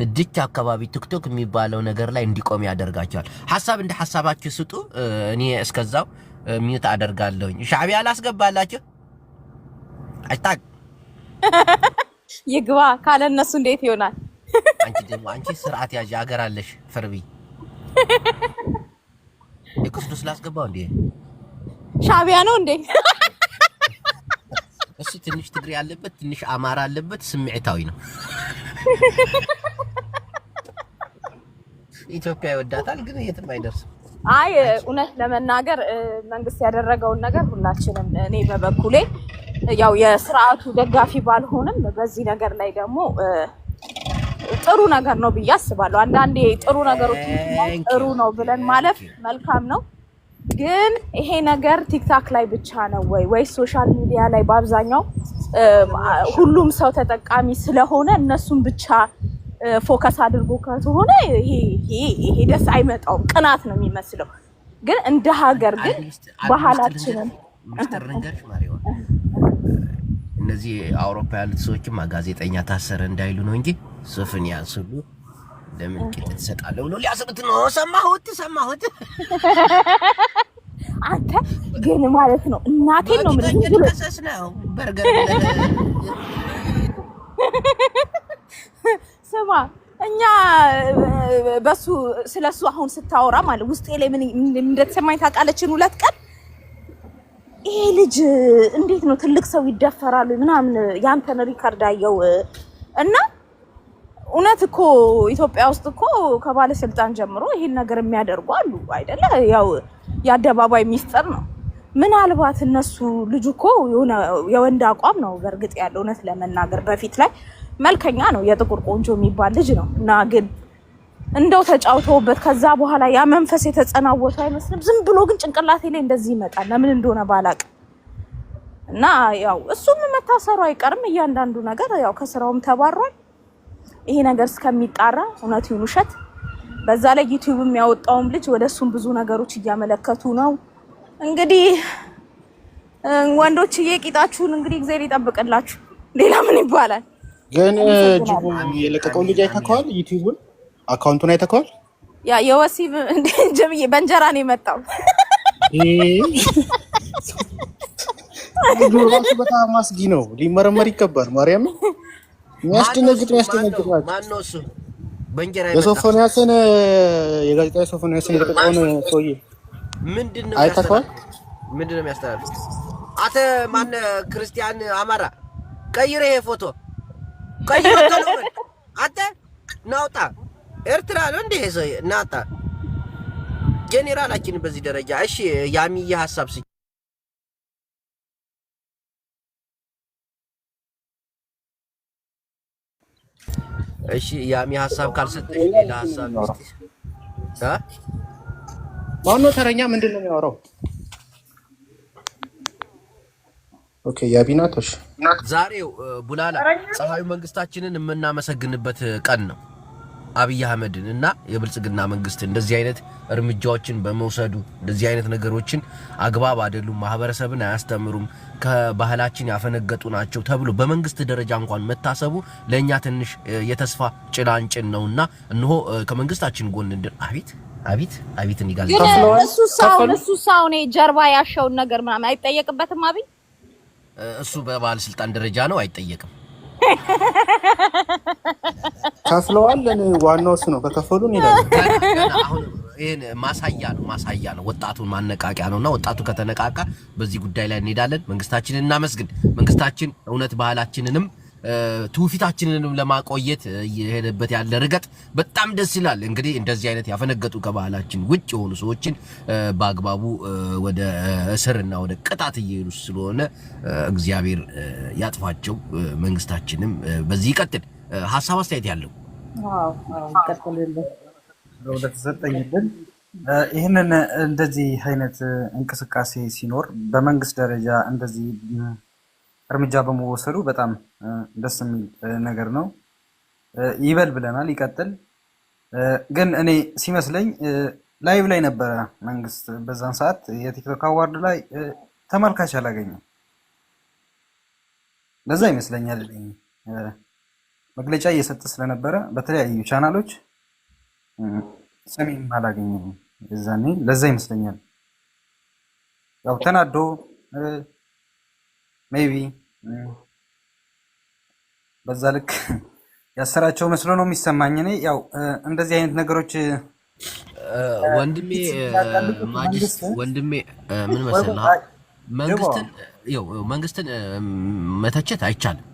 እድች አካባቢ ቲክቶክ የሚባለው ነገር ላይ እንዲቆም ያደርጋቸዋል። ሐሳብ እንደ ሐሳባችሁ ስጡ። እኔ እስከዛው ሚዩት አደርጋለሁኝ። ሻዕቢያ አላስገባላችሁ አይታቅ ይግባ ካለ እነሱ እንዴት ይሆናል? አንቺ ስርዓት ያዥ ሀገር አለሽ። ፈርቢ የቅዱስ ላስገባው እንዴ? ሻዕቢያ ነው እንዴ? እሱ ትንሽ ትግሬ ያለበት ትንሽ አማራ አለበት። ስሜታዊ ነው። ኢትዮጵያ ይወዳታል፣ ግን የትም አይደርስም። አይ እውነት ለመናገር መንግስት ያደረገውን ነገር ሁላችንም እኔ በበኩሌ ያው የስርዓቱ ደጋፊ ባልሆንም በዚህ ነገር ላይ ደግሞ ጥሩ ነገር ነው ብዬ አስባለሁ። አንዳንዴ ጥሩ ነገሮች ጥሩ ነው ብለን ማለፍ መልካም ነው። ግን ይሄ ነገር ቲክታክ ላይ ብቻ ነው ወይ ሶሻል ሚዲያ ላይ በአብዛኛው ሁሉም ሰው ተጠቃሚ ስለሆነ እነሱን ብቻ ፎከስ አድርጎ ከተሆነ ይሄ ደስ አይመጣውም፣ ቅናት ነው የሚመስለው። ግን እንደ ሀገር ግን ባህላችንን ሚስተር ረንገርሽ ማሪው እነዚህ አውሮፓ ያሉት ሰዎችም ጋዜጠኛ ታሰረ እንዳይሉ ነው እንጂ ሶፍንያስ ሁሉ ለምን ቂጥ ትሰጣለህ ብሎ ሊያስሩት ነው። ሰማሁት አንተ ግን ማለት ነው እናቴን ነው ምን ተሰስ ነው በርገር ስማ እኛ በሱ ስለሱ አሁን ስታወራ ማለት ውስጤ ላይ ምን እንደተሰማኝ ታውቃለችን? 2 ቀን ይሄ ልጅ እንዴት ነው ትልቅ ሰው ይደፈራል ምናምን ያንተን ሪካርድ አየው እና እውነት እኮ ኢትዮጵያ ውስጥ እኮ ከባለስልጣን ጀምሮ ይሄን ነገር የሚያደርጉ አሉ አይደለ? ያው የአደባባይ ሚስጥር ነው። ምናልባት እነሱ ልጅ እኮ የወንድ አቋም ነው በእርግጥ ያለው እውነት ለመናገር በፊት ላይ መልከኛ ነው የጥቁር ቆንጆ የሚባል ልጅ ነው እና ግን እንደው ተጫውተውበት ከዛ በኋላ ያ መንፈስ የተጸናወተው አይመስልም። ዝም ብሎ ግን ጭንቅላቴ ላይ እንደዚህ ይመጣል ለምን እንደሆነ ባላቅ እና ያው እሱም መታሰሩ አይቀርም። እያንዳንዱ ነገር ያው ከስራውም ተባሯል። ይሄ ነገር እስከሚጣራ እውነት ይሁን ውሸት በዛ ላይ ዩቲዩብ የሚያወጣውም ልጅ ወደሱም ብዙ ነገሮች እያመለከቱ ነው። እንግዲህ ወንዶች የቂጣችሁን እንግዲህ እግዚአብሔር ይጠብቅላችሁ። ሌላ ምን ይባላል? ግን ጅቡ የለቀቀው ልጅ አይተከዋል? ዩቲዩብን አካውንቱን አይተከዋል? ያ የወሲብ ጅብዬ በእንጀራ ነው የመጣው። ራሱ በጣም አስጊ ነው፣ ሊመረመር ይገባል። ማርያም የሚያስደነግጥ ናቸው። ማነው እሱ? በእንጀራ የሶፎንያስን የጋዜጣዊ ሶፎንያስን የለቀቀውን ሰውዬ ምንድነው አይተከዋል? ምንድነው የሚያስተላልፍ? አተ ማን ክርስቲያን አማራ ቀይረ ይሄ ፎቶ ቀይረ ከለበ አተ ናውጣ ኤርትራ ነው እንዴ ሰው ናታ ጄኔራላችን በዚህ ደረጃ እሺ ያሚዬ ሐሳብ እሺ ያሚ ሐሳብ ካልሰጠሽ ሌላ ሐሳብ ማነው ተረኛ? ምንድነው የሚያወራው? ኦኬ ያቢናቶሽ ዛሬው ቡላላ ፀሐዩ መንግስታችንን የምናመሰግንበት ቀን ነው። አብይ አህመድን እና የብልጽግና መንግስት እንደዚህ አይነት እርምጃዎችን በመውሰዱ እንደዚህ አይነት ነገሮችን አግባብ አይደሉም፣ ማህበረሰብን አያስተምሩም፣ ከባህላችን ያፈነገጡ ናቸው ተብሎ በመንግስት ደረጃ እንኳን መታሰቡ ለኛ ትንሽ የተስፋ ጭላንጭል ነውና እንሆ ከመንግስታችን ጎን እንድን አቤት እንዲጋዝ እሱ ሳው ነው ጀርባ ያሻውን ነገር ምናምን አይጠየቅበትም። አብይ እሱ በባለስልጣን ደረጃ ነው አይጠየቅም። ከፍለዋል። ዋናው እሱ ነው። ከከፈሉን ይላል። አሁን ይሄን ማሳያ ነው ወጣቱን ማነቃቂያ ነውና ወጣቱ ከተነቃቃ በዚህ ጉዳይ ላይ እንሄዳለን። መንግስታችንን እናመስግን። መንግስታችን እውነት ባህላችንንም ትውፊታችንንም ለማቆየት የሄደበት ያለ ርቀት በጣም ደስ ይላል። እንግዲህ እንደዚህ አይነት ያፈነገጡ ከባህላችን ውጭ የሆኑ ሰዎችን በአግባቡ ወደ እስርና ወደ ቅጣት እየሄዱ ስለሆነ እግዚአብሔር ያጥፋቸው። መንግስታችንም በዚህ ይቀጥል። ሐሳብ አስተያየት ያለው ይቀጥልልን። ለተሰጠኝልን ይህንን እንደዚህ አይነት እንቅስቃሴ ሲኖር በመንግስት ደረጃ እንደዚህ እርምጃ በመወሰዱ በጣም ደስ የሚል ነገር ነው። ይበል ብለናል፣ ይቀጥል። ግን እኔ ሲመስለኝ ላይቭ ላይ ነበረ መንግስት በዛን ሰዓት የቲክቶክ አዋርድ ላይ ተመልካች አላገኘም። ለዛ ይመስለኛል መግለጫ እየሰጠ ስለነበረ በተለያዩ ቻናሎች ሰሚም አላገኘም እዛኔ። ለዛ ይመስለኛል ያው ተናዶ ሜቢ በዛ ልክ ያሰራቸው መስሎ ነው የሚሰማኝ። እኔ ያው እንደዚህ አይነት ነገሮች ወንድሜ ምን መሰለህ መንግስትን መተቸት አይቻልም።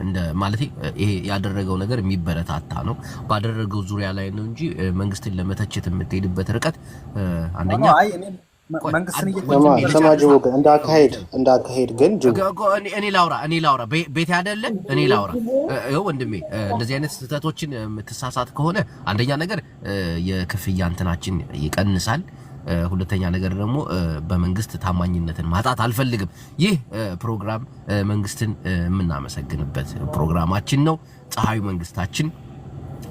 እንደ ማለት ይሄ ያደረገው ነገር የሚበረታታ ነው ባደረገው ዙሪያ ላይ ነው እንጂ መንግስትን ለመተቸት የምትሄድበት ርቀት አንደኛ መንግስትን ሰማጅው እንዳካሄድ ግን እኔ ላውራ ቤት አይደለ እኔ ላውራ ወንድሜ እንደዚህ አይነት ስህተቶችን የምትሳሳት ከሆነ አንደኛ ነገር የክፍያ እንትናችን ይቀንሳል። ሁለተኛ ነገር ደግሞ በመንግስት ታማኝነትን ማጣት አልፈልግም። ይህ ፕሮግራም መንግስትን የምናመሰግንበት ፕሮግራማችን ነው። ፀሐዩ መንግስታችን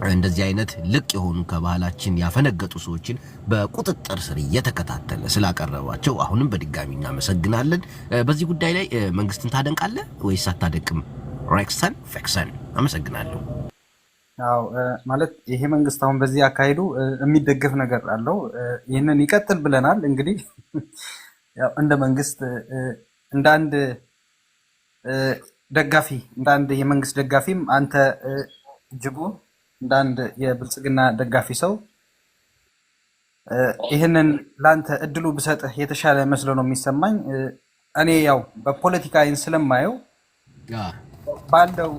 እንደዚህ አይነት ልቅ የሆኑ ከባህላችን ያፈነገጡ ሰዎችን በቁጥጥር ስር እየተከታተለ ስላቀረባቸው አሁንም በድጋሚ እናመሰግናለን። በዚህ ጉዳይ ላይ መንግስትን ታደንቃለህ ወይስ አታደንቅም? ሬክሰን ፈክሰን አመሰግናለሁ። አዎ ማለት ይሄ መንግስት አሁን በዚህ አካሄዱ የሚደገፍ ነገር አለው። ይህንን ይቀጥል ብለናል። እንግዲህ ያው እንደ መንግስት እንደ አንድ ደጋፊ እንደ አንድ የመንግስት ደጋፊም አንተ ጅቡ እንደ አንድ የብልጽግና ደጋፊ ሰው ይህንን ለአንተ እድሉ ብሰጥህ የተሻለ መስሎ ነው የሚሰማኝ። እኔ ያው በፖለቲካ አይን ስለማየው ባለው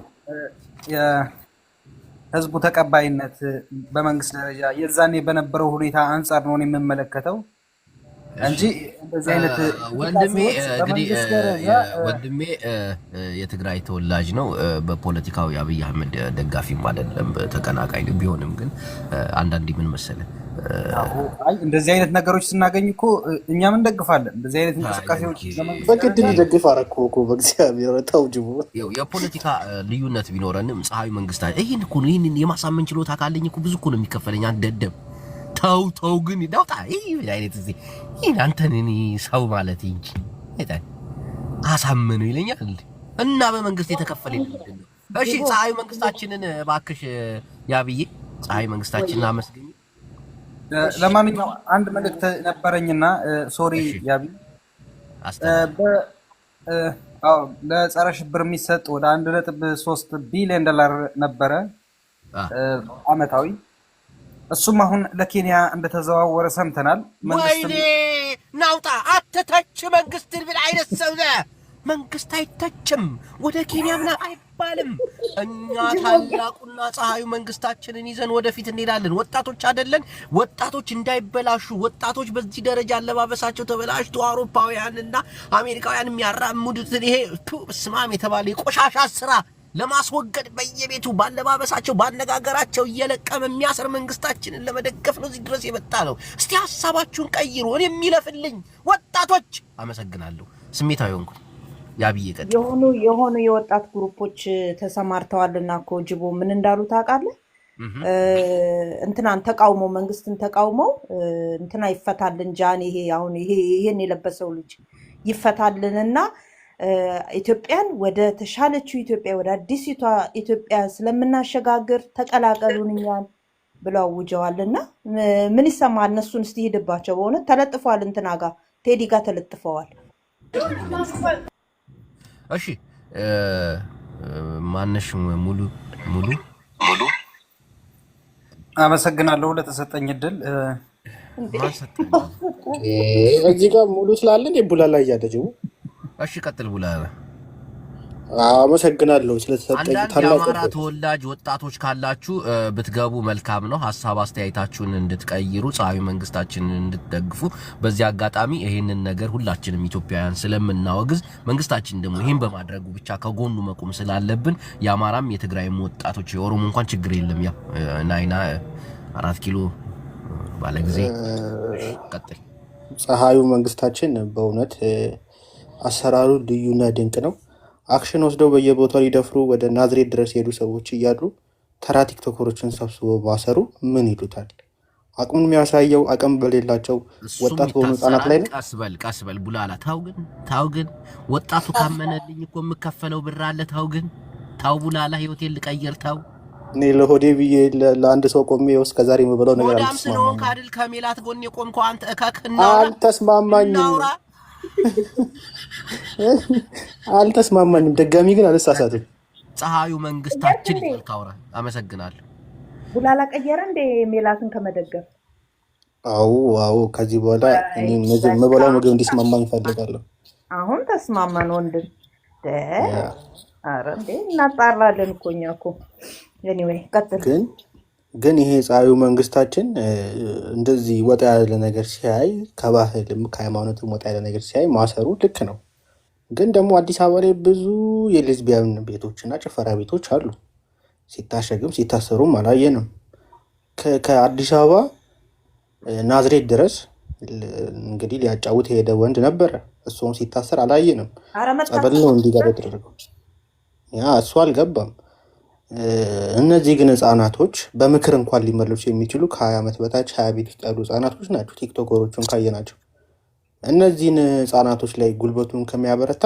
የህዝቡ ተቀባይነት በመንግስት ደረጃ የዛኔ በነበረው ሁኔታ አንጻር ነው የምመለከተው እንጂ እንደዚህ አይነት ወንድሜ እንግዲህ ወንድሜ የትግራይ ተወላጅ ነው። በፖለቲካው የአብይ አህመድ ደጋፊም አይደለም፣ ተቀናቃኝ ቢሆንም ግን አንዳንዴ ምን መሰለህ እንደዚህ አይነት ነገሮች ስናገኝ እኮ እኛም እንደግፋለን። እንደዚህ አይነት እንቅስቃሴዎች በግድ ሊደግፍ አረኮ እኮ በእግዚአብሔር ተው ጅቡ። የፖለቲካ ልዩነት ቢኖረንም ፀሐዩ መንግስት ይሄን እኮ ነው ይሄን የማሳመን ችሎታ ካለኝ እኮ ብዙ እኮ ነው የሚከፈለኝ። አንተ ደደብ ተው ግን ይዳውጣ ይሄ አይነት እዚህ ይሄን አንተን እኔ ሰው ማለት እንጂ አይታል አሳመኑ ይለኛል እና በመንግስት የተከፈለኝ ምንድን ነው? እሺ ፀሐዩ መንግስታችንን እባክሽ ያብዬ ፀሐዩ መንግስታችንን አመስግኝ። ለማንኛውም አንድ መልእክት ነበረኝና ሶሪ ያቢ ለጸረ ሽብር የሚሰጥ ወደ 1.3 ቢሊዮን ዶላር ነበረ አመታዊ። እሱም አሁን ለኬንያ እንደተዘዋወረ ሰምተናል። ወይኔ ናውጣ አትተች መንግስትን ብል አይነት ሰው መንግስት አይተችም፣ ወደ ኬንያ ምናምን አይባልም። እኛ ታላቁና ፀሐዩ መንግስታችንን ይዘን ወደፊት እንሄዳለን። ወጣቶች አይደለን? ወጣቶች እንዳይበላሹ፣ ወጣቶች በዚህ ደረጃ አለባበሳቸው ተበላሽቶ አውሮፓውያንና አሜሪካውያን የሚያራምዱትን ይሄ ስማም የተባለ የቆሻሻ ስራ ለማስወገድ በየቤቱ ባለባበሳቸው ባነጋገራቸው እየለቀመ የሚያስር መንግስታችንን ለመደገፍ ነው እዚህ ድረስ የመጣ ነው። እስቲ ሐሳባችሁን ቀይሩ። እኔ የሚለፍልኝ ወጣቶች አመሰግናለሁ። ስሜታዊ ሆንኩ። ያብዬ ቀጥ የሆኑ የወጣት ግሩፖች ተሰማርተዋልና እኮ ጅቦ ምን እንዳሉ ታውቃለህ? እንትናን ተቃውሞ መንግስትን ተቃውመው እንትና ይፈታልን ጃን ይሄን የለበሰው ልጅ ይፈታልንና ኢትዮጵያን ወደ ተሻለችው ኢትዮጵያ ወደ አዲሲቷ ኢትዮጵያ ስለምናሸጋግር ተቀላቀሉን እኛን ብለው አውጀዋልና ምን ይሰማል? እነሱን እስቲ ሄድባቸው። በእውነት ተለጥፈዋል፣ እንትና ጋር ቴዲ ጋር ተለጥፈዋል። እሺ ማነሽ ሙሉ አመሰግናለሁ ለተሰጠኝ እድል። እዚህ ጋር ሙሉ ስላለን የቡላላ እያደጀው እሺ ቀጥል ቡላላ። አመሰግናለሁ ስለተሰጠኝ። የአማራ ተወላጅ ወጣቶች ካላችሁ ብትገቡ መልካም ነው። ሀሳብ አስተያየታችሁን እንድትቀይሩ ፀሐዩ መንግስታችንን እንድትደግፉ በዚህ አጋጣሚ ይሄንን ነገር ሁላችንም ኢትዮጵያውያን ስለምናወግዝ መንግስታችን ደግሞ ይሄን በማድረጉ ብቻ ከጎኑ መቆም ስላለብን የአማራም የትግራይም ወጣቶች የኦሮሞ እንኳን ችግር የለም። ያ ናይና 4 ኪሎ ባለ ጊዜ ቀጥል። ፀሐዩ መንግስታችን በእውነት አሰራሩ ልዩና ድንቅ ነው። አክሽን ወስደው በየቦታው ሊደፍሩ ወደ ናዝሬት ድረስ የሄዱ ሰዎች እያሉ ተራ ቲክቶከሮችን ሰብስቦ ማሰሩ ምን ይሉታል? አቅሙን የሚያሳየው አቅም በሌላቸው ወጣት በሆኑ ህጻናት ላይ ነው። ቀስ በል ቡላላ። ታው ግን ወጣቱ ካመነልኝ እኮ የምከፈለው ብር አለ። ታው ቡላላ ህይወቴን ልቀይር። ታው እኔ ለሆዴ ብዬ ለአንድ ሰው ቆሜ እስከዛሬ የምበላው ነገር አልተስማማኝም። ካድል ከሜላት ጎን የቆምከው አንተ እከክና አልተስማማኝም። ደጋሚ ግን አልሳሳትም። ፀሐዩ መንግስታችን ይልካውራ። አመሰግናለሁ። ቡላላ ቀየረ እንደ ሜላትን ከመደገፍ። አዎ ከዚህ በኋላ እኔ የምበላው ምግብ እንዲስማማኝ እፈልጋለሁ። አሁን ተስማማን ወንድም። ኧረ እንዴ እናጣራለን እኮ እኛ እኮ። ኤኒዌይ ቀጥል። ግን ይሄ ፀሐዩ መንግስታችን እንደዚህ ወጣ ያለ ነገር ሲያይ ከባህልም ከሃይማኖትም ወጣ ያለ ነገር ሲያይ ማሰሩ ልክ ነው። ግን ደግሞ አዲስ አበባ ላይ ብዙ የሌዝቢያን ቤቶችና ጭፈራ ቤቶች አሉ። ሲታሸግም ሲታሰሩም አላየንም። ከአዲስ አበባ ናዝሬት ድረስ እንግዲህ ሊያጫውት የሄደ ወንድ ነበረ። እሱም ሲታሰር አላየንም። ጸበል ነው እንዲገባ የተደረገው። እሱ አልገባም። እነዚህ ግን ህጻናቶች በምክር እንኳን ሊመለሱ የሚችሉ ከ20 ዓመት በታች 20 ቤት ውስጥ ያሉ ህጻናቶች ናቸው። ቲክቶከሮቹን ካየናቸው እነዚህን ህጻናቶች ላይ ጉልበቱን ከሚያበረታ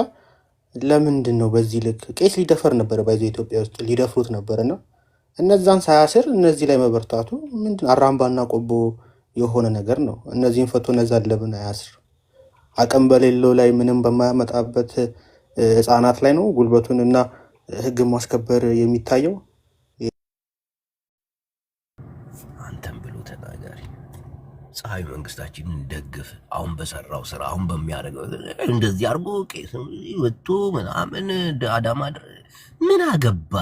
ለምንድን ነው በዚህ ልክ ቄስ ሊደፈር ነበረ? ባይዞ ኢትዮጵያ ውስጥ ሊደፍሩት ነበርና እነዛን ሳያስር እነዚህ ላይ መበርታቱ ምንድን አራምባና ቆቦ የሆነ ነገር ነው። እነዚህን ፈቶ እነዛን ለምን አያስር? አቅም በሌለው ላይ ምንም በማያመጣበት ህፃናት ላይ ነው ጉልበቱን እና ህግ ማስከበር የሚታየው። አንተም ብሎ ተናጋሪ ፀሐይ መንግስታችንን ደግፍ። አሁን በሰራው ስራ አሁን በሚያደርገው እንደዚህ አድርጎ ቄስ ወጥቶ ምናምን አዳማ ምን አገባ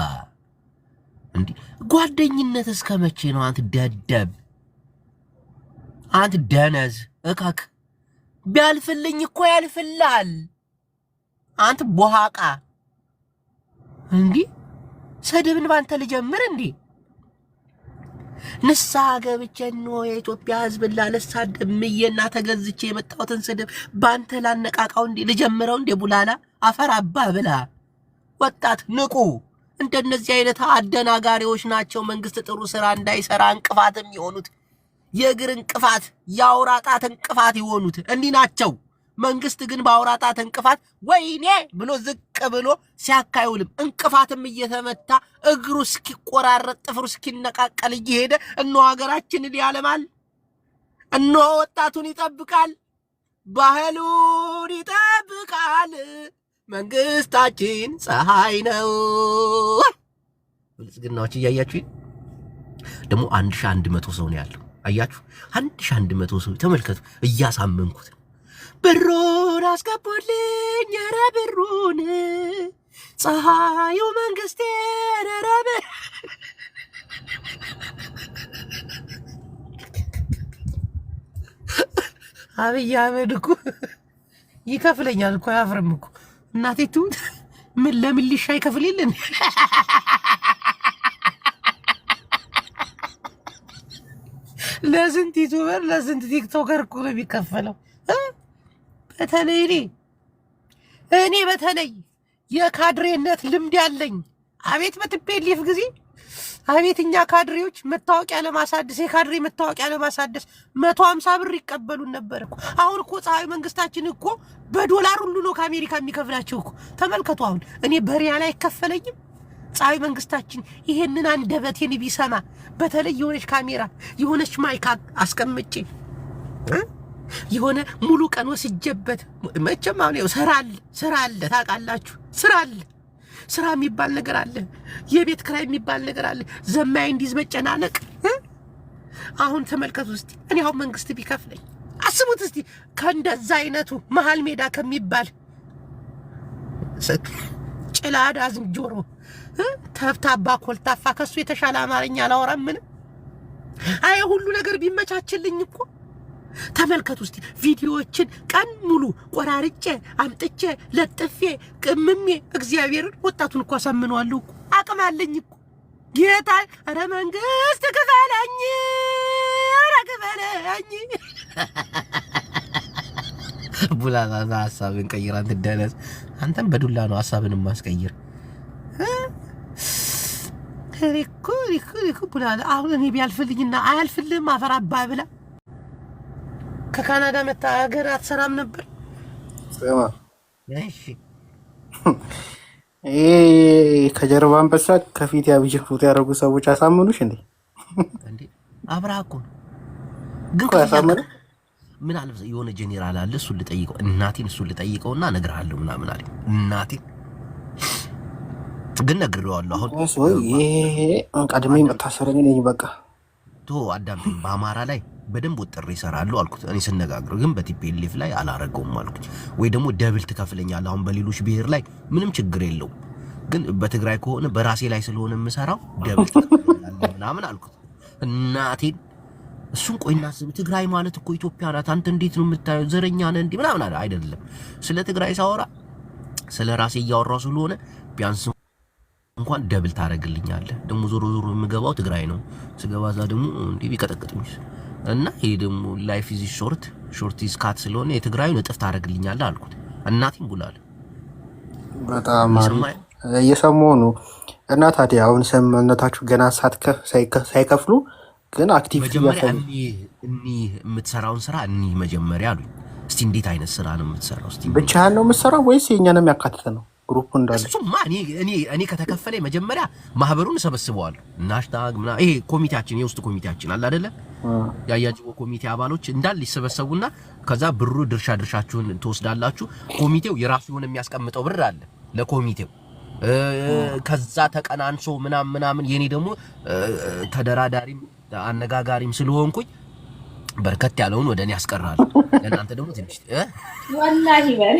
እንዲህ ጓደኝነት እስከ መቼ ነው? አንተ ደደብ፣ አንተ ደነዝ እካክ ቢያልፍልኝ እኮ ያልፍልሃል። አንተ ቦሃቃ እንዲህ ሰደብን ባንተ ልጀምር እንዴ? ንስሐ ገብቼ ነው የኢትዮጵያ ህዝብን ላለሳደብ ምዬና ተገዝቼ የመጣሁትን ስድብ ባንተ ላነቃቃው እንዴ? ልጀምረው እንዴ? ቡላላ አፈር አባ ብላ ወጣት ንቁ። እንደነዚህ አይነት አደናጋሪዎች ናቸው መንግስት ጥሩ ስራ እንዳይሰራ እንቅፋትም የሆኑት። የእግር እንቅፋት፣ የአውራ ጣት እንቅፋት የሆኑት እንዲህ ናቸው። መንግስት ግን በአውራ ጣት እንቅፋት ወይኔ ብሎ ዝቅ ብሎ ሲያካይውልም እንቅፋትም እየተመታ እግሩ እስኪቆራረጥ ጥፍሩ እስኪነቃቀል እየሄደ እነሆ ሀገራችንን ያለማል። እነሆ ወጣቱን ይጠብቃል፣ ባህሉን ይጠብቃል። መንግስታችን ፀሐይ ነው። ብልጽግናዎች እያያችሁ ደግሞ 1100 ሰው ነው ያለው። አያችሁ 1100 ሰው ተመልከቱ። እያሳመንኩት ብሩን አስገቡልኝ፣ ኧረ ብሩን ፀሐዩ መንግስቴ ረረበ አብይ አህመድ እኮ ይከፍለኛል እኮ አያፍርም እኮ እናቴ ትሙት። ምን ለምን ሊሻ ይከፍልልን? ለስንት ዩቱበር ለስንት ቲክቶከር እኮ ነው የሚከፈለው። በተለይ እኔ በተለይ የካድሬነት ልምድ ያለኝ አቤት በትፔሊፍ ጊዜ አቤት እኛ ካድሬዎች መታወቂያ ለማሳደስ የካድሬ መታወቂያ ለማሳደስ 150 ብር ይቀበሉን ነበር እኮ። አሁን እኮ ፀሐይ መንግስታችን እኮ በዶላር ሁሉ ነው ከአሜሪካ የሚከፍላቸው እኮ። ተመልከቱ አሁን እኔ በሪያል አይከፈለኝም። ፀሐይ መንግስታችን ይሄንን አንደበቴን ቢሰማ በተለይ የሆነች ካሜራ የሆነች ማይክ አስቀምጬ የሆነ ሙሉ ቀን ወስጀበት መቼም አሁን ስራ አለ ታውቃላችሁ። ስራ የሚባል ነገር አለ። የቤት ክራይ የሚባል ነገር አለ። ዘማይ እንዲዝ መጨናነቅ። አሁን ተመልከቱ እስቲ እኔ አሁን መንግስት ቢከፍለኝ አስቡት እስቲ ከእንደዛ አይነቱ መሀል ሜዳ ከሚባል ጭላዳ ዝንጀሮ ተብታባ ኮልታፋ ከሱ የተሻለ አማርኛ አላወራም። ምን አይ ሁሉ ነገር ቢመቻችልኝ እኮ ተመልከቱ እስቲ ቪዲዮዎችን ቀን ሙሉ ቆራርጬ አምጥቼ ለጥፌ ቅምሜ እግዚአብሔርን ወጣቱን እኮ አሳምነዋለሁ እኮ አቅም አለኝ እኮ ጌታ። ኧረ መንግስት ክፈለኝ፣ ኧረ ክፈለኝ። ቡላላ ሀሳብን ቀይር አንተ ደነስ። አንተም በዱላ ነው ሀሳብን ማስቀይር። ሪኩ ቡላላ አሁን እኔ ቢያልፍልኝና አያልፍልህም አፈር አባ ብላ ከካናዳ መታ ሀገር አትሰራም ነበር። እሺ ከጀርባ አንበሳ ከፊት ያብጅ ፎቶ ያደረጉ ሰዎች አሳምኑሽ እንዴ? አብረህ እኮ ግን ያሳምኑ። ምን አለ የሆነ ጄኔራል አለ እሱን ልጠይቀው እናቴን እሱን ልጠይቀውና እነግርሃለሁ ምናምን አለ። እናቴን ግን ነግሬዋለሁ። አሁን ይሄ ቀድሜ መታሰረኝ ነኝ በቃ ቶ አዳምጠኝ። በአማራ ላይ በደንብ ወጥሬ ይሰራሉ አልኩት። እኔ ስነጋግር ግን በቲፒኤልኤፍ ላይ አላረገውም አልኩት። ወይ ደግሞ ደብል ትከፍለኛለህ። አሁን በሌሎች ብሔር ላይ ምንም ችግር የለውም፣ ግን በትግራይ ከሆነ በራሴ ላይ ስለሆነ የምሰራው ደብል ትከፍለኛለህ ምናምን አልኩት። እናቴን እሱን ቆይ እናስብ። ትግራይ ማለት እኮ ኢትዮጵያ ናት። አንተ እንዴት ነው የምታየው? ዘረኛ ነህ እንዴ ምናምን አለ። አይደለም ስለ ትግራይ ሳወራ ስለ ራሴ እያወራሁ ስለሆነ ቢያንስ እንኳን ደብል ታረግልኛለህ። ደግሞ ዞሮ ዞሮ የምገባው ትግራይ ነው። ስገባዛ ደግሞ እንዴ ቢቀጠቅጡኝ እና ይሄ ደግሞ ላይፍ ኢዝ ሾርት ኢዝ ካት ስለሆነ የትግራዩን እጥፍ ታረግልኛለህ አልኩት። እናቴን ጉላል በጣም እየሰማሁ ነው። እና ታዲያ አሁን ሰምነታችሁ ገና ሳይከፍሉ ግን አክቲቭ መጀመሪያ እኒ የምትሰራውን ስራ መጀመሪያ አሉኝ። እስቲ እንዴት አይነት ስራ ነው የምትሰራው? እስቲ ብቻህን ነው የምትሰራው ወይስ የኛንም ያካትተ ነው? ግሩፕ እንዳለ እሱማ እኔ ከተከፈለኝ መጀመሪያ ማህበሩን ሰበስበዋለሁ እና ሃሽታግ ምናምን ይሄ ኮሚቴያችን የውስጥ ኮሚቴያችን አለ አይደለ ያያጅቦ ኮሚቴ አባሎች እንዳል ይሰበሰቡና ከዛ ብሩ ድርሻችሁን ትወስዳላችሁ። ኮሚቴው የራሱ የሆነ የሚያስቀምጠው ብር አለ ለኮሚቴው ከዛ ተቀናንሶ ምናምን የኔ ደግሞ ተደራዳሪም አነጋጋሪም ስለሆንኩኝ በርከት ያለውን ወደ እኔ ያስቀራሉ። ለእናንተ ደግሞ ትንሽ ወላሂ በል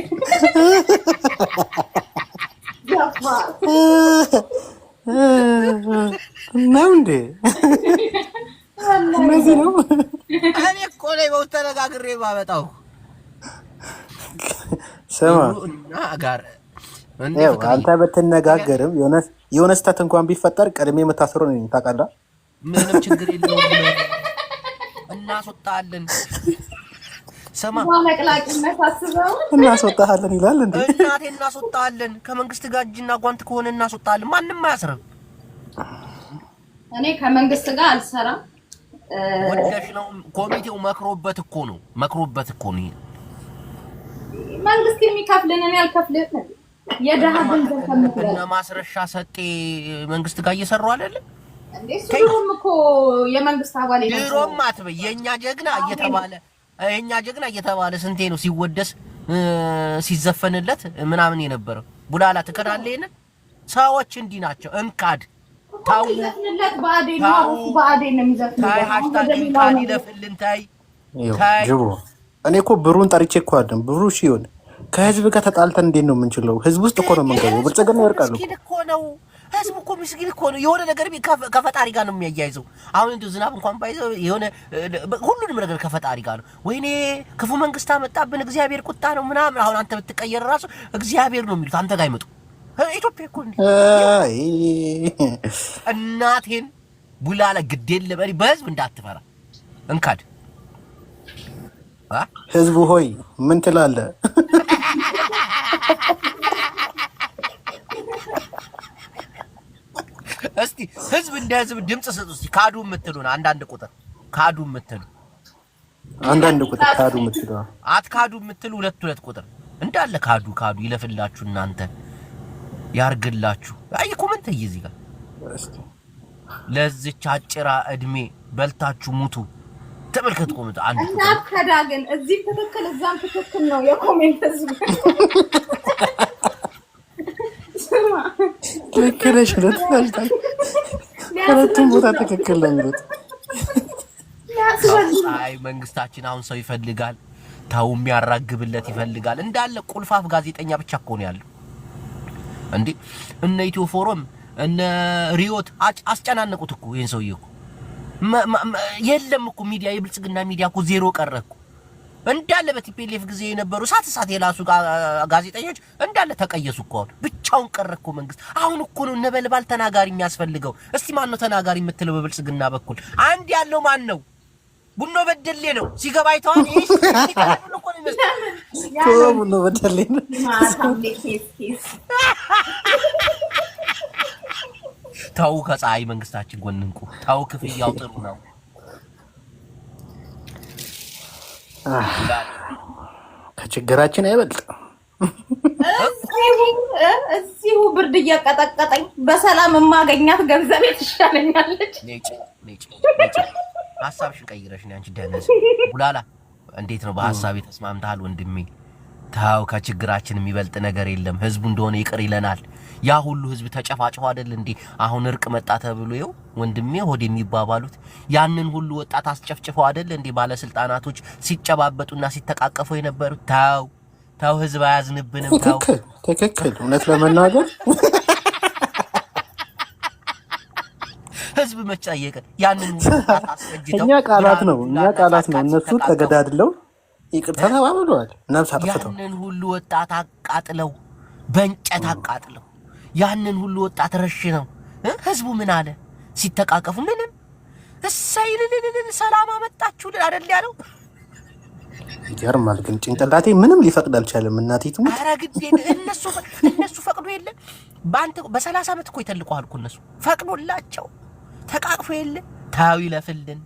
ነው እንዴ? እነዚህ ነው እኔ እኮ ላይ በውስጥ ተነጋግሬ ባመጣው ስማ እና ጋር አንተ በትነጋገርም የሆነ ስህተት እንኳን ቢፈጠር ቀድሜ የምታስረው ነኝ ታውቃለህ። ምንም ችግር የለውም እናስወጣለን። ሰማ ማለቅላቂነት አስበው እናስወጣለን ይላል እንዴ? እናቴ እናስወጣለን። ከመንግስት ጋር እጅና ጓንት ከሆነ እናስወጣለን። ማንንም አያስርም። እኔ ከመንግስት ጋር አልሰራም። ወደሽ ነው ኮሚቴው መክሮበት እኮ ነው መንግስት የሚከፍልን እኔ አልከፍልም። የደሃ ገንዘብ ከመክፈል እና ማስረሻ ሰጤ መንግስት ጋር እየሰሩ አይደል እንዴ? ሱሩም እኮ የመንግስት አባል ይላል። ድሮም አትበይ የኛ ጀግና እየተባለ ስንቴ ነው ሲወደስ ሲዘፈንለት ምናምን የነበረው። ቡላላ ትከዳለህ። ይሄን ሰዎች እንዲህ ናቸው። እንካድ ታው ይዘፍንለት ባዴን ነው የሚዘፍንለት። ታይ ሃሽታግ እንካድ ይለፍልን ታይ ጅቦ እኔ እኮ ብሩን ጠርቼ እኮ አይደለም ብሩ ሲሆን ከህዝብ ጋር ተጣልተን እንዴት ነው የምንችለው? ህዝብ ውስጥ እኮ ነው የምንገባው። ብልጽግና ይርቃሉ እኮ ነው ህዝብ እኮ ምስኪን እኮ ነው። የሆነ ነገር ከፈጣሪ ጋር ነው የሚያያይዘው። አሁን እንደው ዝናብ እንኳን ባይዘው የሆነ ሁሉንም ነገር ከፈጣሪ ጋር ነው። ወይኔ ክፉ መንግስት አመጣብን እግዚአብሔር ቁጣ ነው ምናምን። አሁን አንተ ብትቀየር ራሱ እግዚአብሔር ነው የሚሉት አንተ ጋር አይመጡ። ኢትዮጵያ እኮ እናቴን ቡላላ ግዴል ለበሪ በህዝብ እንዳትፈራ እንካድ ህዝቡ ሆይ ምን ትላለህ? እስቲ ህዝብ እንደ ህዝብ ድምጽ ስጡ። እስቲ ካዱ የምትሉን አንዳንድ ቁጥር ካዱ የምትሉ አትካዱ የምትሉ ሁለት ቁጥር እንዳለ ካዱ ይለፍላችሁ እናንተ ያርግላችሁ። አይ ኮሜንት እዚህ ጋር ለዚች አጭራ እድሜ በልታችሁ ሙቱ። ተመልከቱ ኮሜንት አንድ እና ከዳግን እዚህ ትክክል እዛም ትክክል ነው የኮሜንት ህዝብ ልክነሽ ሁለቱም ቦታ ትክክል ነው የሚሉት። አይ መንግስታችን አሁን ሰው ይፈልጋል፣ ታው የሚያራግብለት ይፈልጋል። እንዳለ ቁልፋፍ ጋዜጠኛ ብቻ እኮ ነው ያለው እንዴ። እነ ኢትዮ ፎረም እነ ሪዮት አስጨናነቁት እኮ ይሄን ሰውዬ እኮ የለም እኮ ሚዲያ የብልጽግና ሚዲያ እኮ ዜሮ ቀረ እኮ። እንዳለ በቲፒኤልኤፍ ጊዜ የነበሩ ሳት የላሱ ጋዜጠኞች እንዳለ ተቀየሱ እኮ። ብቻውን ቀረ እኮ መንግስት። አሁን እኮ ነው ነበልባል ተናጋሪ የሚያስፈልገው። እስቲ ማን ነው ተናጋሪ የምትለው በብልጽግና በኩል? አንድ ያለው ማን ነው? ቡኖ በደሌ ነው ሲገባ አይተዋል። ይሄ እኮ ነው የሚመስለው ቡኖ በደሌ ነው። ታው ከፀሐይ መንግስታችን ጎን እንቁ። ታው ክፍያው ጥሩ ነው። ከችግራችን አይበልጥ። እዚሁ ብርድ እያቀጠቀጠኝ በሰላም የማገኛት ገንዘብ ትሻለኛለች። ሀሳብሽን ቀይረሽ ነው አንቺ ደነዝ ቡላላ። እንዴት ነው በሐሳቤ ተስማምተሃል ወንድሜ? ታው ከችግራችን የሚበልጥ ነገር የለም። ህዝቡ እንደሆነ ይቅር ይለናል። ያ ሁሉ ህዝብ ተጨፋጭፎ አይደል እንዴ አሁን እርቅ መጣ ተብሎ ይው ወንድሜ ሆድ የሚባባሉት ያንን ሁሉ ወጣት አስጨፍጭፈው አይደል እንዴ ባለስልጣናቶች ሲጨባበጡና ሲተቃቀፉ የነበሩት? ታው ህዝብ አያዝንብንም። ታው ትክክል እውነት ለመናገር ህዝብ መጫየቀ ያንን ሁሉ ወጣት አስፈጅተው እኛ ቃላት ነው እነሱ ተገዳድለው ይቅርታ ተባብለዋል። ነፍስ አጥፍተው ያንን ሁሉ ወጣት አቃጥለው በእንጨት አቃጥለው ያንን ሁሉ ወጣት ረሽነው ህዝቡ ምን አለ ሲተቃቀፉ? ምንም እሰይልልልል ሰላም አመጣችሁ አይደል ያለው። ይገርማል ግን ጭንቅላቴ ምንም ሊፈቅድ አልቻለም። እናቴ ትሙት። ኧረ ግዴ እነሱ ፈቅዶ የለ በአንተ በ30 ዓመት እኮ ይተልቀዋል እኮ እነሱ ፈቅዶላቸው ተቃቅፎ የለ። ታው ይለፍልን።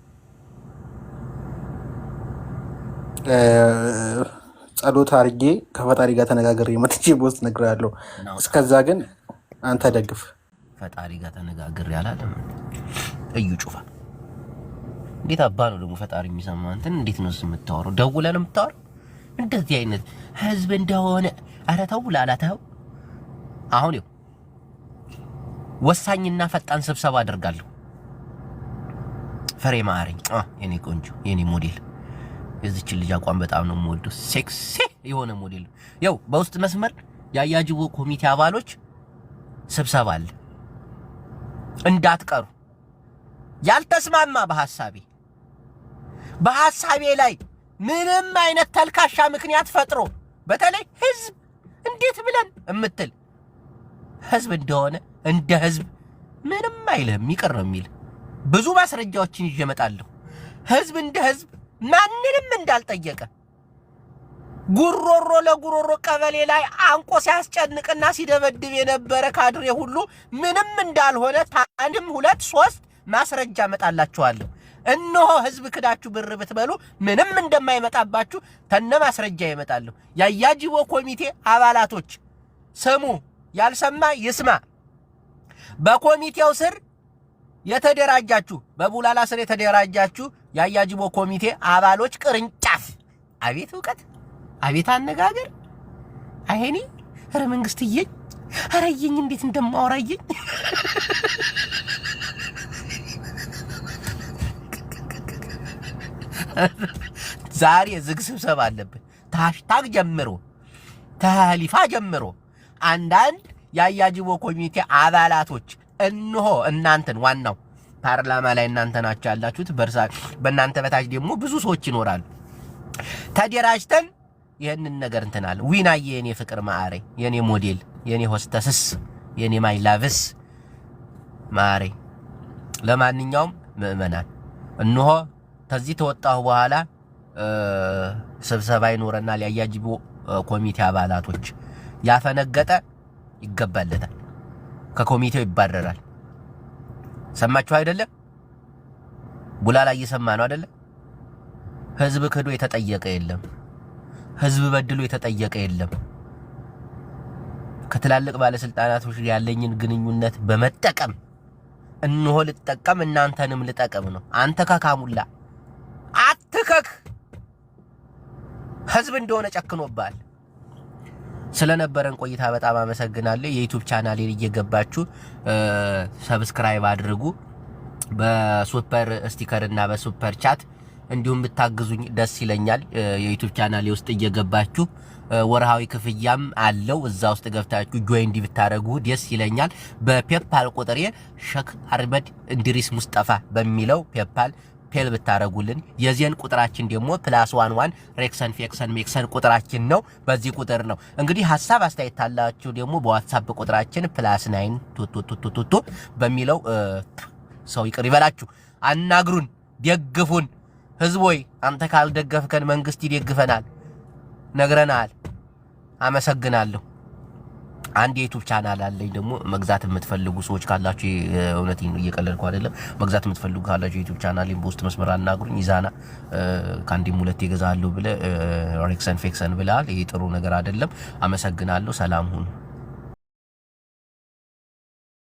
ጸሎት አድርጌ ከፈጣሪ ጋር ተነጋግሬ መጥቼ ቦስት እነግርሃለሁ። እስከዛ ግን አንተ ደግፍ። ፈጣሪ ጋር ተነጋግሬ አላለም እዩ ጩፋ። እንዴት አባ ነው ደግሞ ፈጣሪ የሚሰማ እንትን እንዴት ነው የምታወራው? ደውለህ ነው የምታወራው? እንደዚህ አይነት ህዝብ እንደሆነ ኧረ ተው ላላተው። አሁን ይኸው ወሳኝና ፈጣን ስብሰባ አደርጋለሁ። ፍሬ ማረኝ የኔ ቆንጆ የኔ ሞዴል የዚች ልጅ አቋም በጣም ነው የምወደው። ሴክሲ የሆነ ሞዴል ነው። ያው በውስጥ መስመር ያያጅቦ ኮሚቴ አባሎች ስብሰባ አለ እንዳትቀሩ። ያልተስማማ በሐሳቤ ላይ ምንም አይነት ተልካሻ ምክንያት ፈጥሮ በተለይ ህዝብ እንዴት ብለን እምትል ህዝብ እንደሆነ እንደ ህዝብ ምንም አይልም ይቅር ነው የሚል ብዙ ማስረጃዎችን ይዤ እመጣለሁ። ህዝብ እንደ ህዝብ ማንንም እንዳልጠየቀ ጉሮሮ ለጉሮሮ ቀበሌ ላይ አንቆ ሲያስጨንቅና ሲደበድብ የነበረ ካድሬ ሁሉ ምንም እንዳልሆነ ታንም 2 3 ማስረጃ እመጣላችኋለሁ። እነሆ ህዝብ ክዳችሁ ብር ብትበሉ ምንም እንደማይመጣባችሁ ተነ ማስረጃ ይመጣለሁ። ያያጅቦ ኮሚቴ አባላቶች ስሙ፣ ያልሰማ ይስማ። በኮሚቴው ስር የተደራጃችሁ በቡላላ ስር የተደራጃችሁ ያያጅቦ ኮሚቴ አባሎች ቅርንጫፍ፣ አቤት ዕውቀት፣ አቤት አነጋገር፣ አይሄኒ ኧረ መንግስትዬ፣ ኧረ ይኝ እንዴት እንደማወራየኝ ዛሬ ዝግ ስብሰባ አለብን። ታሽታግ ጀምሮ ተህሊፋ ጀምሮ አንዳንድ ያያጅቦ ኮሚቴ አባላቶች እነሆ እናንተን ዋናው ፓርላማ ላይ እናንተ ናችሁ ያላችሁት። በእናንተ በታች ደግሞ ብዙ ሰዎች ይኖራሉ። ተደራጅተን ይሄንን ነገር እንትናል። ዊናዬ የኔ ፍቅር ማአሬ የኔ ሞዴል የኔ ሆስተስስ የኔ ማይላቭስ ማአሬ፣ ለማንኛውም ምእመናን እነሆ ከዚህ ተወጣሁ በኋላ ስብሰባ ይኖረናል። ያያጅቦ ኮሚቴ አባላቶች ያፈነገጠ ይገባለታል፣ ከኮሚቴው ይባረራል። ሰማችሁ አይደለም? ቡላላ እየሰማ ነው አይደለም? ህዝብ ክዶ የተጠየቀ የለም። ህዝብ በድሎ የተጠየቀ የለም። ከትላልቅ ባለስልጣናቶች ያለኝን ግንኙነት በመጠቀም እነሆ ልጠቀም እናንተንም ልጠቀም ነው። አንተ ከካሙላ አትከክ። ህዝብ እንደሆነ ጨክኖባል። ስለነበረን ቆይታ በጣም አመሰግናለሁ። የዩቲዩብ ቻናሌን እየገባችሁ ሰብስክራይብ አድርጉ። በሱፐር ስቲከር እና በሱፐር ቻት እንዲሁም ብታግዙኝ ደስ ይለኛል። የዩቲዩብ ቻናሌ ውስጥ እየገባችሁ ወርሃዊ ክፍያም አለው፣ እዛ ውስጥ ገብታችሁ ጆይን ብታረጉ ደስ ይለኛል። በፔፓል ቁጥሬ ሼክ አህመድ እንድሪስ ሙስጠፋ በሚለው ፔፓል ፔል ብታረጉልን፣ የዚያን ቁጥራችን ደግሞ +11 ሬክሰን ፌክሰን ሜክሰን ቁጥራችን ነው። በዚህ ቁጥር ነው እንግዲህ ሐሳብ አስተያየት ታላችሁ ደግሞ በዋትስአፕ ቁጥራችን +9 ቱቱቱቱቱ በሚለው ሰው ይቅር ይበላችሁ፣ አናግሩን፣ ደግፉን። ህዝቦይ አንተ ካልደገፍከን መንግስት ይደግፈናል፣ ነግረናል። አመሰግናለሁ። አንድ የዩቲዩብ ቻናል አለኝ ደግሞ መግዛት የምትፈልጉ ሰዎች ካላችሁ እውነቴን እየቀለድኩ አይደለም። መግዛት የምትፈልጉ ካላችሁ የዩቲዩብ ቻናሌን በውስጥ መስመር አናግሩኝ። ይዛና ከአንዴም ሁለቴ እገዛለሁ ብለህ ሬክሰን ፌክሰን ብለሃል። ይሄ ጥሩ ነገር አይደለም። አመሰግናለሁ። ሰላም ሁኑ።